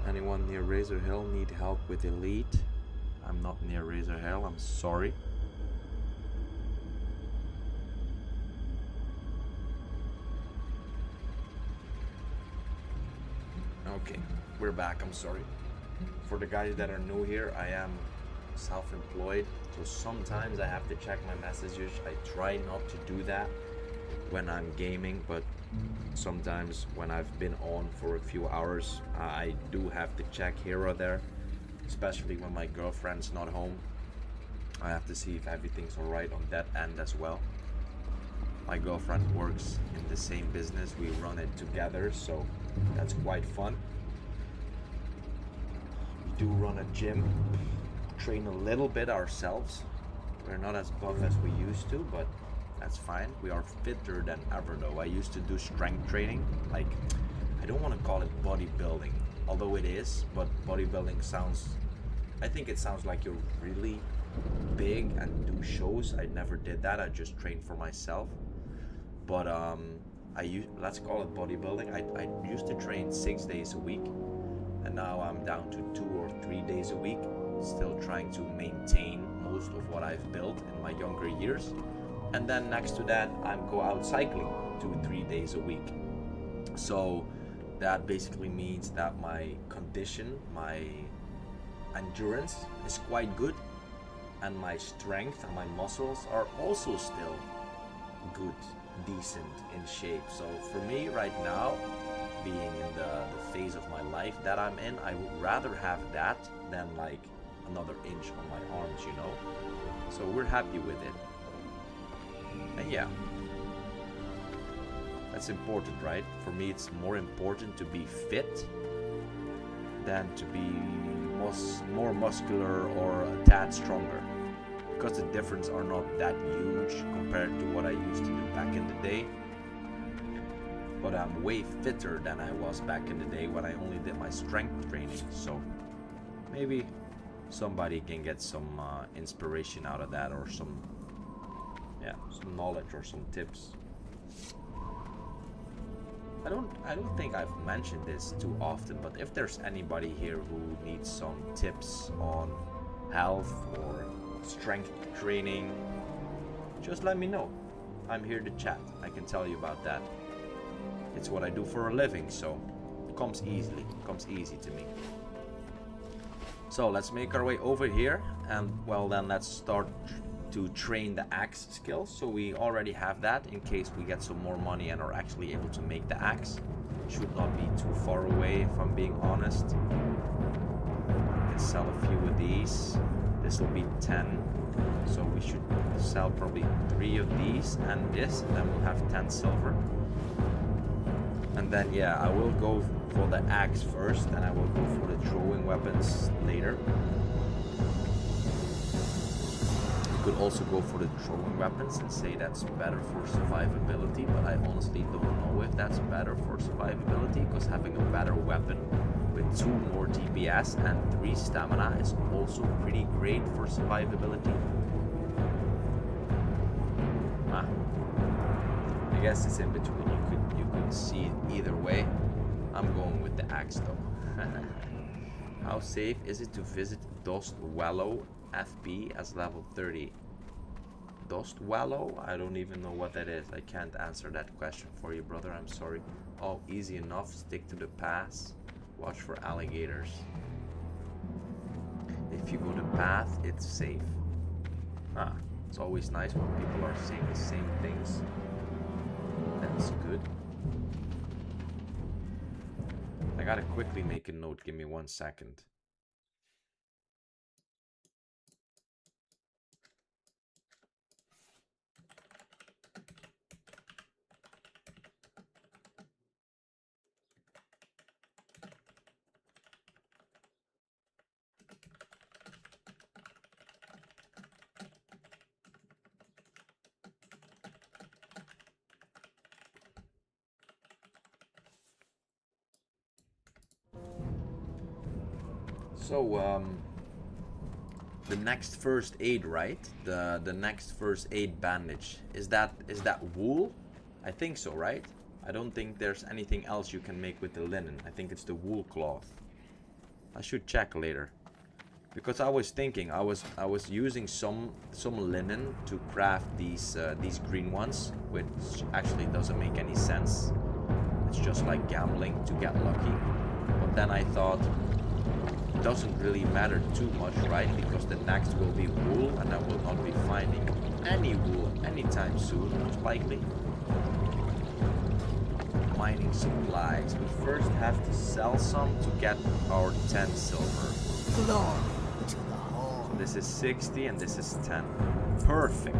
Anyone near Razor Hill need help with Elite? I'm not near Razor Hill, I'm sorry. Okay, we're back, I'm sorry. For the guys that are new here, I am self-employed, so sometimes I have to check my messages. I try not to do that when I'm gaming, but Sometimes when I've been on for a few hours, I do have to check here or there, especially when my girlfriend's not home. I have to see if everything's alright on that end as well. My girlfriend works in the same business, we run it together, so that's quite fun. We do run a gym, train a little bit ourselves. We're not as buff as we used to, but that's fine. We are fitter than ever though. I used to do strength training, like, I don't want to call it bodybuilding, although it is, but bodybuilding sounds, I think it sounds like you're really big and do shows. I never did that, I just trained for myself. But let's call it bodybuilding. I used to train 6 days a week, and now I'm down to 2 or 3 days a week, still trying to maintain most of what I've built in my younger years. And then next to that, I go out cycling 2-3 days a week. So that basically means that my condition, my endurance is quite good, and my strength and my muscles are also still good, decent, in shape. So for me right now, being in the phase of my life that I'm in, I would rather have that than like another inch on my arms, you know. So we're happy with it. And yeah, that's important, right? For me, it's more important to be fit than to be more muscular or a tad stronger, because the difference are not that huge compared to what I used to do back in the day. But I'm way fitter than I was back in the day when I only did my strength training. So maybe somebody can get some inspiration out of that, or some knowledge or some tips. I don't think I've mentioned this too often, but if there's anybody here who needs some tips on health or strength training, just let me know. I'm here to chat. I can tell you about that. It's what I do for a living, so it comes easy to me. So let's make our way over here, and well, then let's start to train the axe skills. So we already have that in case we get some more money and are actually able to make the axe. Should not be too far away, if I'm being honest. We can sell a few of these. This will be 10, so we should sell probably 3 of these and this, and then we'll have 10 silver. And then yeah, I will go for the axe first, and I will go for the throwing weapons later. You could also go for the throwing weapons and say that's better for survivability, but I honestly don't know if that's better for survivability, because having a better weapon with 2 more DPS and 3 stamina is also pretty great for survivability. I guess it's in between. You could see it either way. I'm going with the axe though. How safe is it to visit Dost Wallow FB as level 30? Dost Wallow? I don't even know what that is. I can't answer that question for you, brother. I'm sorry. Oh, easy enough. Stick to the pass. Watch for alligators. If you go the path, it's safe. It's always nice when people are saying the same things. That's good. I gotta quickly make a note. Give me 1 second. So, the next first aid, right? The next first aid bandage. Is that wool? I think so, right? I don't think there's anything else you can make with the linen. I think it's the wool cloth. I should check later. Because I was thinking, I was using some linen to craft these green ones, which actually doesn't make any sense. It's just like gambling to get lucky. But then I thought, it doesn't really matter too much, right? Because the next will be wool, and I will not be finding any wool anytime soon, most likely. mining supplies. We first have to sell some to get our 10 silver. Glory to the whole. So this is 60 and this is 10. Perfect.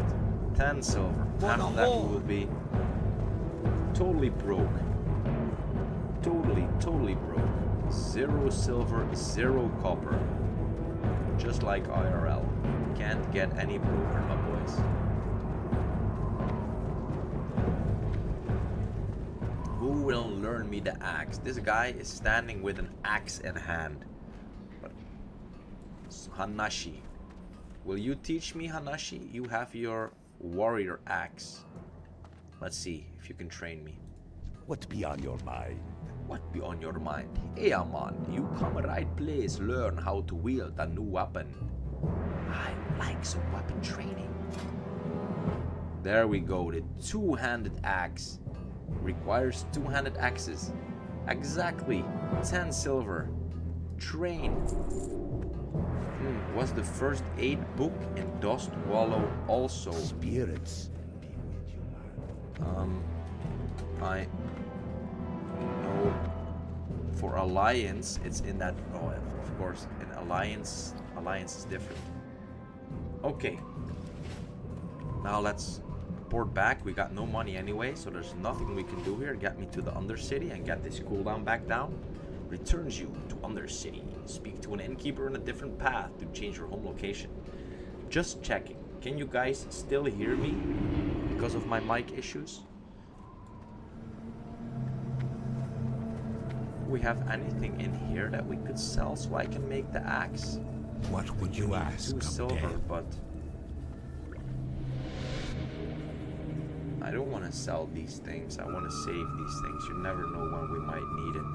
10 silver. After that we will be totally broke. Totally broke. 0 silver, 0 copper. Just like IRL. Can't get any broker, my boys. Who will learn me the axe? This guy is standing with an axe in hand. But Hanashi. Will you teach me, Hanashi? You have your warrior axe. Let's see if you can train me. What be on your mind? What be on your mind? Hey, man, you come right place. Learn how to wield a new weapon. I like some weapon training. There we go. The two-handed axe requires two-handed axes. Exactly. 10 silver. Train. Was the first aid book in Dust Wallow also? Spirits. I know for Alliance it's in that. Oh, of course, in Alliance is different. Okay. Now let's port back. We got no money anyway, so there's nothing we can do here. Get me to the Undercity and get this cooldown back down. Returns you to Undercity. Speak to an innkeeper in a different path to change your home location. Just checking. Can you guys still hear me because of my mic issues? Do we have anything in here that we could sell so I can make the axe? What would you ask 2 of silver, death? but I don't want to sell these things. I want to save these things. You never know when we might need it.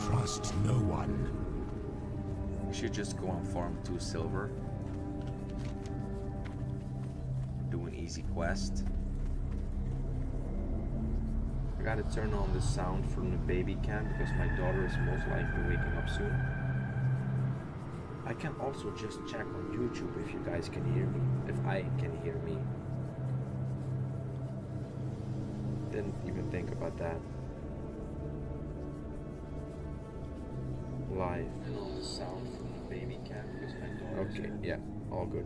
Trust no one. We should just go and farm 2 silver. Do an easy quest. I gotta turn on the sound from the baby cam because my daughter is most likely waking up soon. I can also just check on YouTube if you guys can hear me. If I can hear me. Didn't even think about that. Live. Turn on the sound from the baby cam because my daughter. Okay, yeah, all good.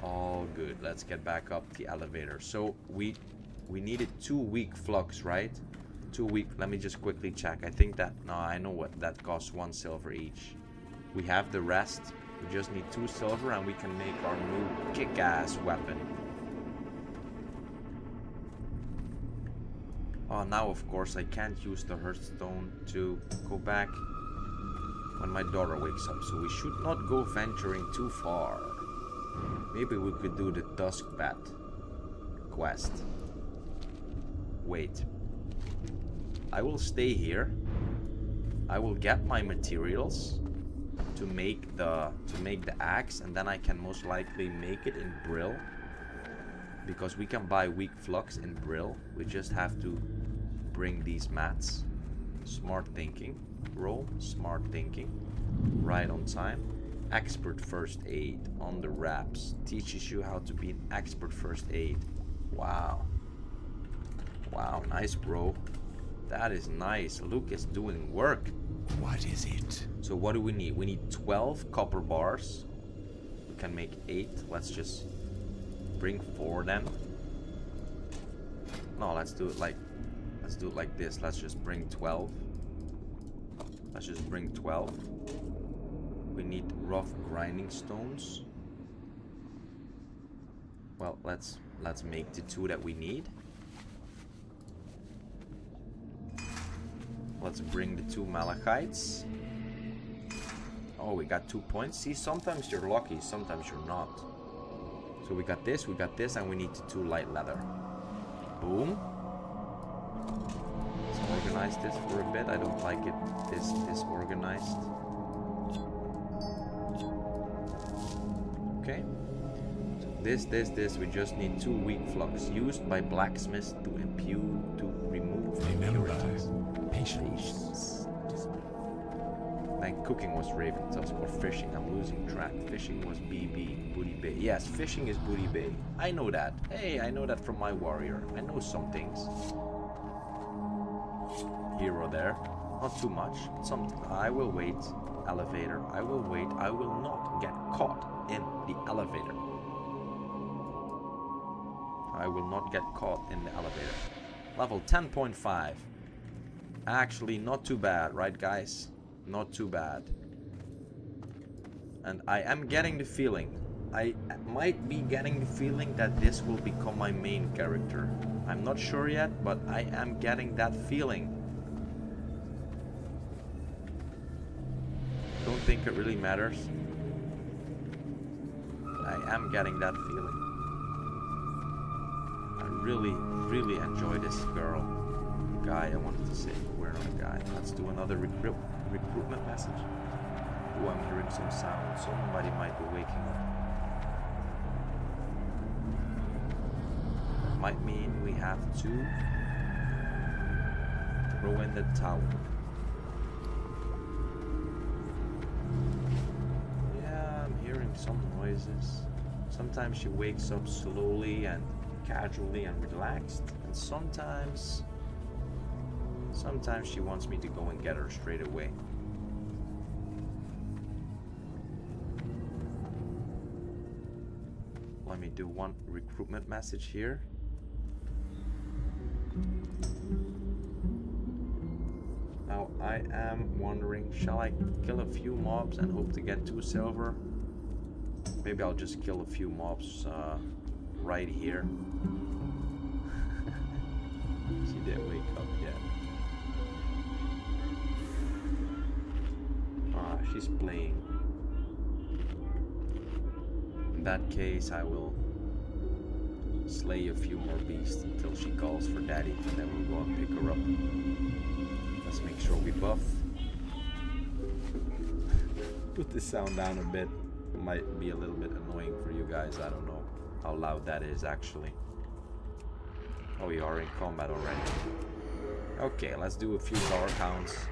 All good. Let's get back up the elevator. So we needed 2 weak flux, right? 2 weak. Let me just quickly check. I think that no, I know what that costs. 1 silver each. We have the rest. We just need 2 silver and we can make our new kick-ass weapon. Oh, now of course I can't use the hearthstone to go back when my daughter wakes up. So we should not go venturing too far. Maybe we could do the Dusk Bat quest. Wait. I will stay here. I will get my materials to make the axe, and then I can most likely make it in Brill. Because we can buy weak flux in Brill. We just have to bring these mats. Smart thinking. Roll. Smart thinking. Right on time. Expert first aid on the wraps. Teaches you how to be an expert first aid. Wow. Wow, nice, bro. That is nice. Luke is doing work. What is it? So what do we need? We need 12 copper bars. We can make 8. Let's just bring 4 then. No, let's do it like this. Let's just bring 12. Let's just bring 12. We need rough grinding stones. Well, let's make the 2 that we need. Let's bring the 2 malachites. Oh, we got 2 points. See, sometimes you're lucky, sometimes you're not. So we got this, and we need 2 light leather. Boom. Let's organize this for a bit. I don't like it this disorganized. Okay. So this. We just need 2 weak flux used by blacksmiths to remove Remember, impurities. patience. And cooking was Raven Tusk, or fishing. I'm losing track. Fishing was BB, Booty Bay. Yes, fishing is Booty Bay. I know that. Hey, I know that from my warrior. I know some things. Hero there. Not too much. Something. I will wait. Elevator. I will wait. I will not get caught in the elevator. I will not get caught in the elevator. Level 10.5. Actually, not too bad, right, guys? Not too bad. And I am getting the feeling, I might be getting the feeling that this will become my main character. I'm not sure yet, but I am getting that feeling. Don't think it really matters. I am getting that feeling. I really enjoy this girl. Guy, I wanted to say. We're not a guy. Let's do another recruitment message. Oh, I'm hearing some sound. Somebody might be waking up. Might mean we have to throw in the towel. Yeah, I'm hearing some noises. Sometimes she wakes up slowly and casually and relaxed, and sometimes she wants me to go and get her straight away. Let me do one recruitment message here. Now I am wondering, shall I kill a few mobs and hope to get 2 silver? Maybe I'll just kill a few mobs right here. She didn't wake up yet. She's playing. In that case, I will slay a few more beasts until she calls for daddy, and then we'll go and pick her up. Let's make sure we buff. Put the sound down a bit. It might be a little bit annoying for you guys. I don't know how loud that is actually. Oh, we are in combat already. Okay, let's do a few power counts.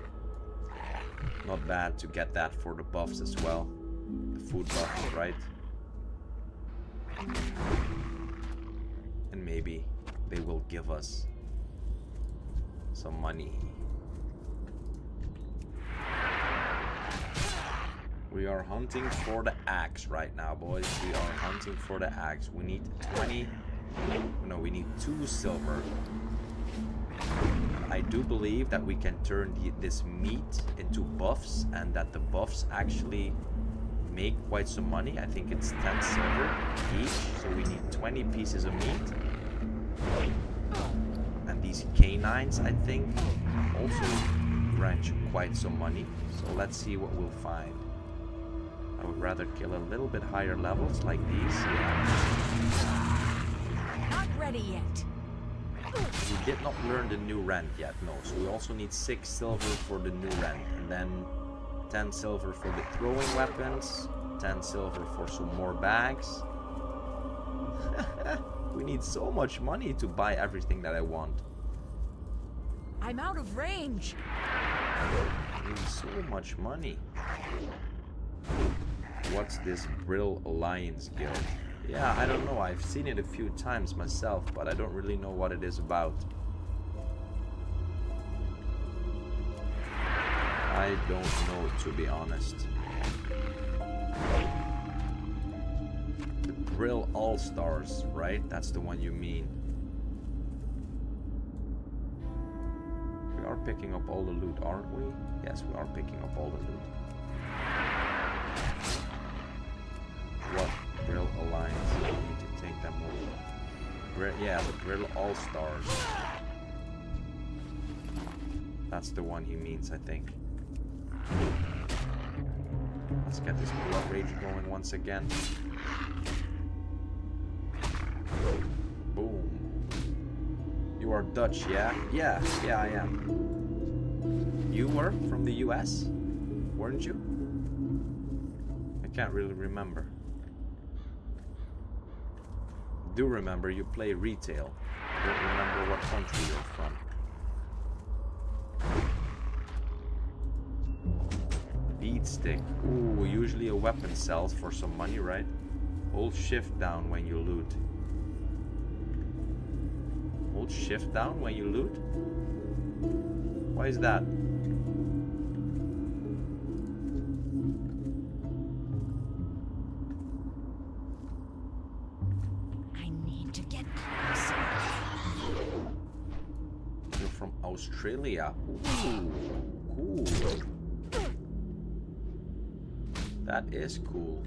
Not bad to get that for the buffs as well. The food buffs, right? And maybe they will give us some money. We are hunting for the axe right now, boys. We are hunting for the axe. We need 20. No, we need 2 silver. I do believe that we can turn this meat into buffs, and that the buffs actually make quite some money. I think it's 10 silver each, so we need 20 pieces of meat. And these canines, I think, also grant quite some money. So let's see what we'll find. I would rather kill a little bit higher levels like these. Yeah. Not ready yet. We did not learn the new rent yet, no. So we also need 6 silver for the new rent. And then 10 silver for the throwing weapons. 10 silver for some more bags. We need so much money to buy everything that I want. I'm out of range. We need so much money. What's this Brill Alliance Guild? Yeah, I don't know. I've seen it a few times myself, but I don't really know what it is about. I don't know, to be honest. The Brill All-Stars, right? That's the one you mean. We are picking up all the loot, aren't we? Yes, we are picking up all the loot. What Brill Alliance? We need to take them over. Yeah, the Brill All-Stars. That's the one he means, I think. Let's get this blood rage going once again. Boom. You are Dutch, yeah? Yeah, I am. You were from the US? Weren't you? I can't really remember. Do remember you play retail. I don't remember what country you're from. Speed stick. Ooh, usually a weapon sells for some money, right? Hold shift down when you loot. Hold shift down when you loot? Why is that? I need to get closer. You're from Australia. Ooh, cool. That is cool.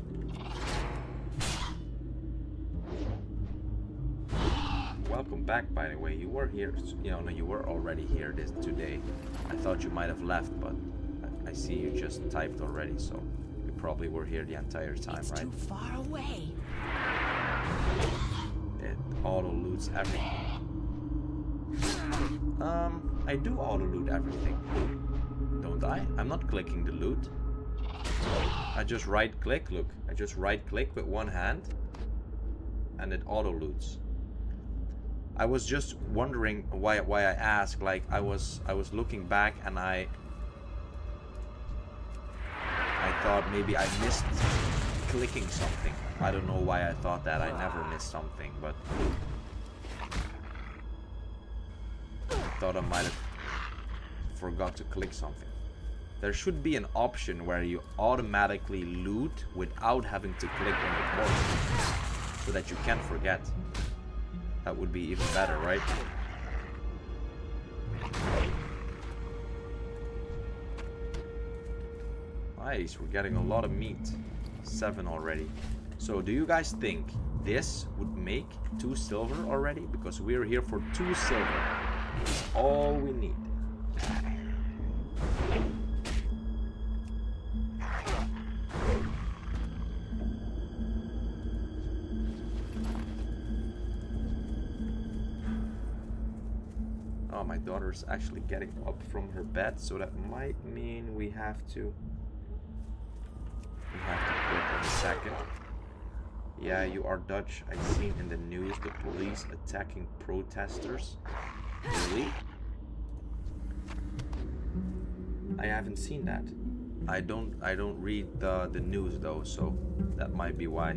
Welcome back, by the way. You were here, no, you were already here today. I thought you might have left, but I see you just typed already, so you probably were here the entire time, It's right? too far away. It auto loots everything. I do auto loot everything, don't I? I'm not clicking the loot. I just right click, look. I just right click with one hand and it auto loots. I was just wondering why I asked. Like I was looking back and I thought maybe I missed clicking something. I don't know why I thought that. I never missed something, but I thought I might have forgot to click something. There should be an option where you automatically loot without having to click on the corner, so that you can't forget. That would be even better, right? Nice, we're getting a lot of meat. 7 already. So do you guys think this would make 2 silver already? Because we're here for 2 silver. It's all we need. Oh, my daughter's actually getting up from her bed, so that might mean we have to quit in a second. Yeah, you are Dutch. I've seen in the news the police attacking protesters. Really? I haven't seen that. I don't read the news though, so that might be why.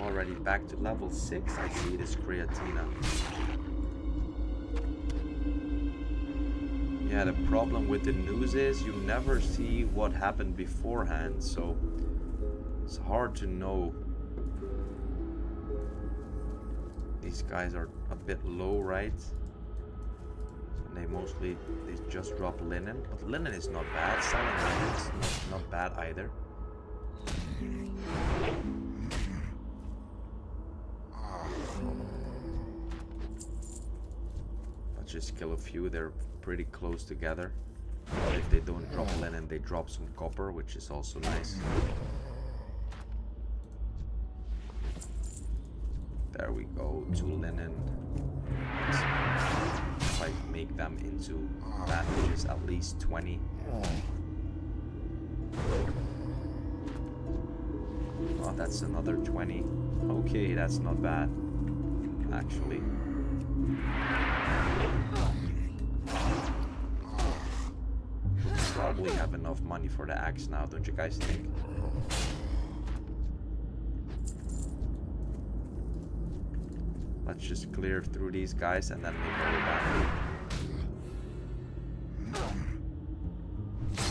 Already back to level 6. I see this creatina. Yeah, the problem with the news is you never see what happened beforehand, so it's hard to know. These guys are a bit low, right? And they just drop linen, but linen is not bad. Selling linen is not bad either. Let's just kill a few. They're pretty close together. But if they don't drop linen, they drop some copper, which is also nice. There we go. 2 linen. If I make them into that, which is at least 20. Oh, that's another 20. Okay, that's not bad, actually. Probably have enough money for the axe now, don't you guys think? Let's just clear through these guys and then make our way back.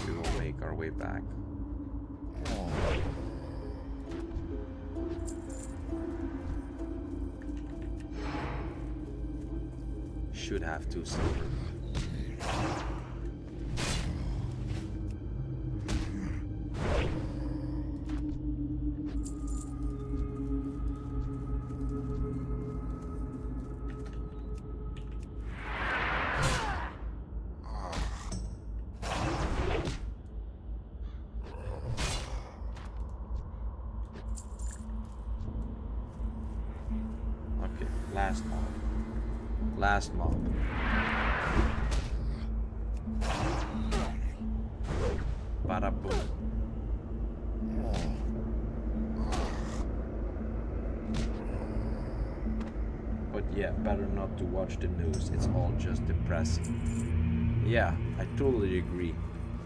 We will make our way back. Should have 2 silver. Okay, last mob. Last mob. bada boom. But yeah, better not to watch the news. It's all just depressing. Yeah, I totally agree.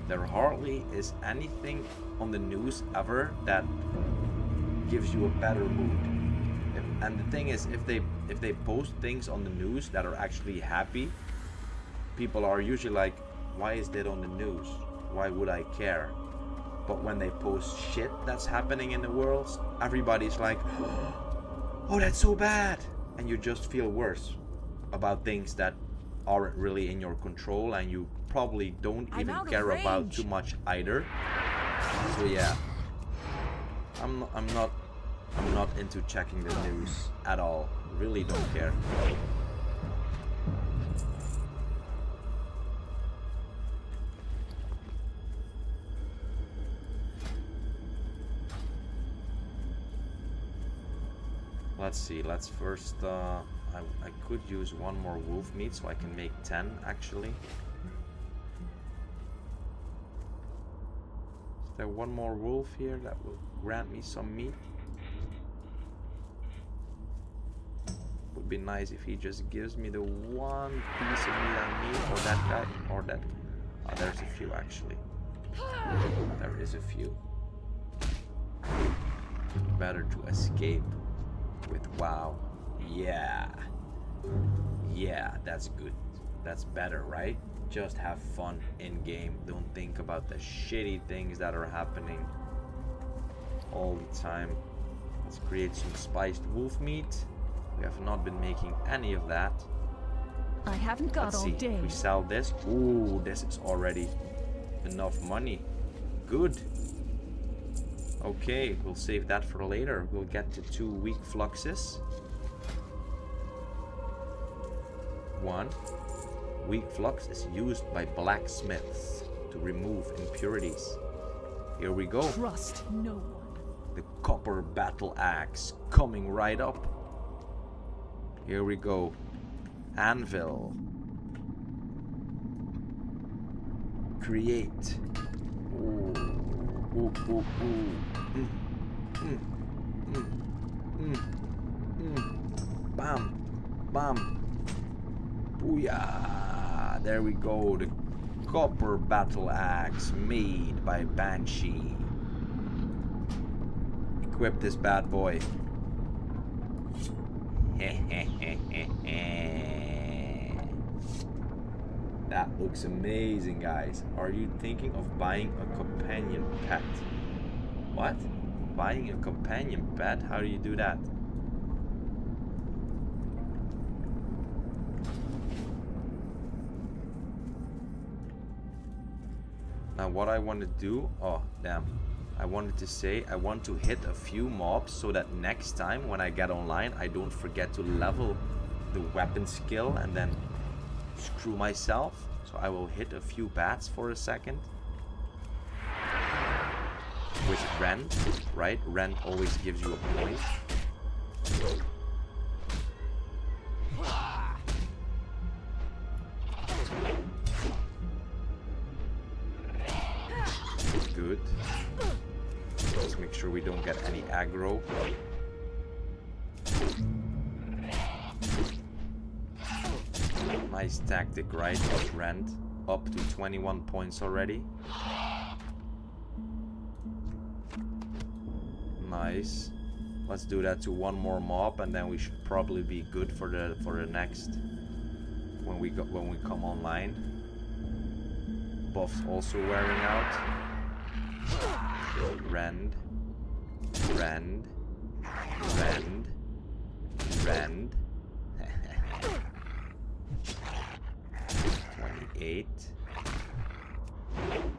There hardly is anything on the news ever that gives you a better mood. And the thing is, if they post things on the news that are actually happy, people are usually like, why is that on the news? Why would I care? But when they post shit that's happening in the world, everybody's like, oh, that's so bad. And you just feel worse about things that aren't really in your control, and you probably don't even care about too much either. So yeah, I'm not into checking the news at all. Really don't care. Let's see, let's first, I could use one more wolf meat, so I can make 10 actually. Is there one more wolf here that will grant me some meat? Would be nice if he just gives me the one piece of meat I need, or that guy, or that. Oh, there's a few actually. There is a few. Better to escape with WoW. Yeah, that's good. That's better, right? Just have fun in game. Don't think about the shitty things that are happening all the time. Let's create some spiced wolf meat. We have not been making any of that. I haven't got Let's all see. day. We sell this. Ooh, this is already enough money. Good. Okay, we'll save that for later. We'll get to 2 weak fluxes. 1. Weak flux is used by blacksmiths to remove impurities. Here we go. Trust no one. The copper battle axe coming right up. Here we go. Anvil. Create. Ooh. Ooh, ooh, ooh. Bam. Bam. Booyah. There we go. The copper battle axe made by Banshee. Equip this bad boy. That looks amazing, guys. Are you thinking of buying a companion pet? What? Buying a companion pet? How do you do that? Now what I want to do, oh damn, I wanted to say I want to hit a few mobs so that next time when I get online I don't forget to level the weapon skill and then screw myself. So I will hit a few bats for a second. With Rend, right? Rend always gives you a point. Good. Let's make sure we don't get any aggro. Nice tactic, right? Of Rend. Up to 21 points already. Nice. Let's do that to one more mob, and then we should probably be good for the next when we come online. Buffs also wearing out. Rend. Rend. Rend. Rend. 28.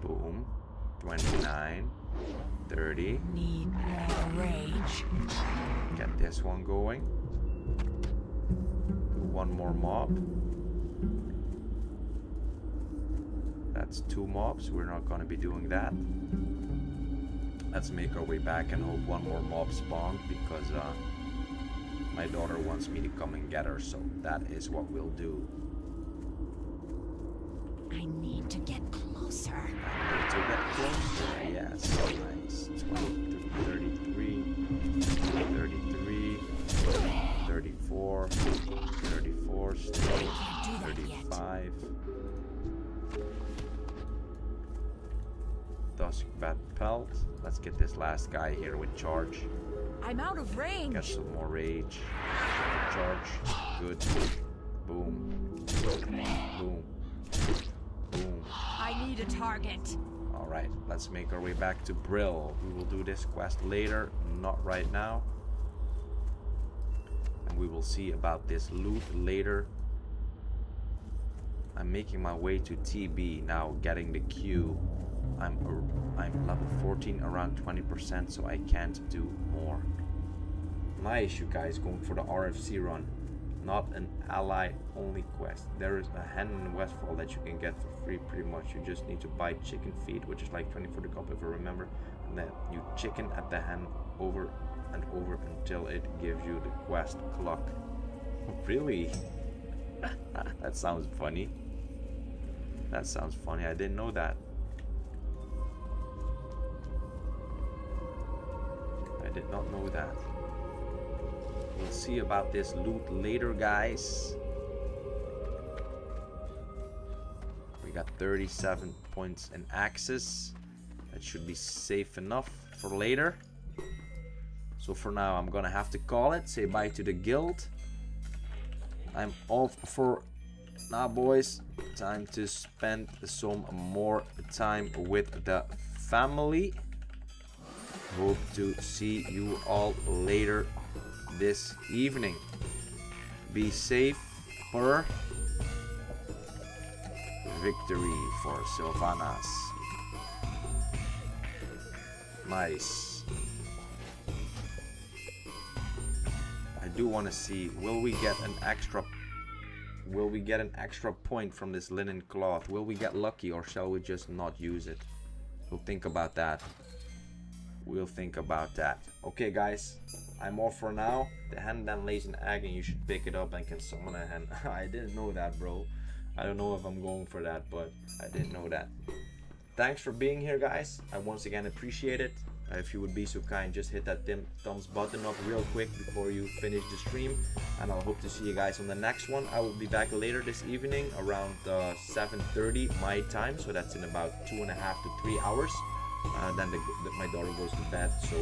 Boom. 29. 30. Need more rage. Get this one going. Do one more mob. That's 2 mobs. We're not going to be doing that. Let's make our way back and hope one more mob spawned, because my daughter wants me to come and get her, so that is what we'll do. I need to get closer. I need to get closer. Yes, nice. 33, 33, 34, 34, still 35. Dusk bat pelt. Let's get this last guy here with charge. I'm out of range. Get some more rage. Charge. Good. Boom. Boom. Boom. I need a target. Alright, let's make our way back to Brill. We will do this quest later, not right now. And we will see about this loot later. I'm making my way to TB now, getting the Q. I'm level 14, around 20%, so I can't do more. Nice, you guys, going for the RFC run. Not an ally only quest. There is a hen in Westfall that you can get for free pretty much. You just need to buy chicken feed, which is like 20 for the cup if I remember. And then you chicken at the hen over and over until it gives you the quest clock. Really? That sounds funny. That sounds funny. I didn't know that. I did not know that. We'll see about this loot later, guys. We got 37 points in access. That should be safe enough for later. So for now, I'm gonna have to call it. Say bye to the guild. I'm off for now, boys. Time to spend some more time with the family. Hope to see you all later this evening. Be safe. For victory for Sylvanas. Nice. I do want to see, will we get an extra point from this linen cloth? Will we get lucky, or shall we just not use it? We'll think about that. We'll think about that. Okay, guys, I'm off for now. The hen then lays an egg and you should pick it up and can summon a hen. I didn't know that, bro. I don't know if I'm going for that, but I didn't know that. Thanks for being here, guys. I once again appreciate it. If you would be so kind, just hit that thumbs button up real quick before you finish the stream. And I'll hope to see you guys on the next one. I will be back later this evening around 7:30 my time. So that's in about 2.5 to 3 hours. Then my daughter goes to bed, so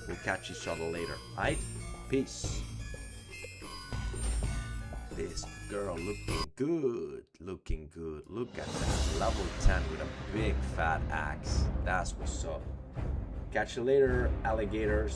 we'll catch each other later. Alright? Peace. This girl looking good. Looking good. Look at that. Level 10 with a big fat axe. That's what's up. Catch you later, alligators.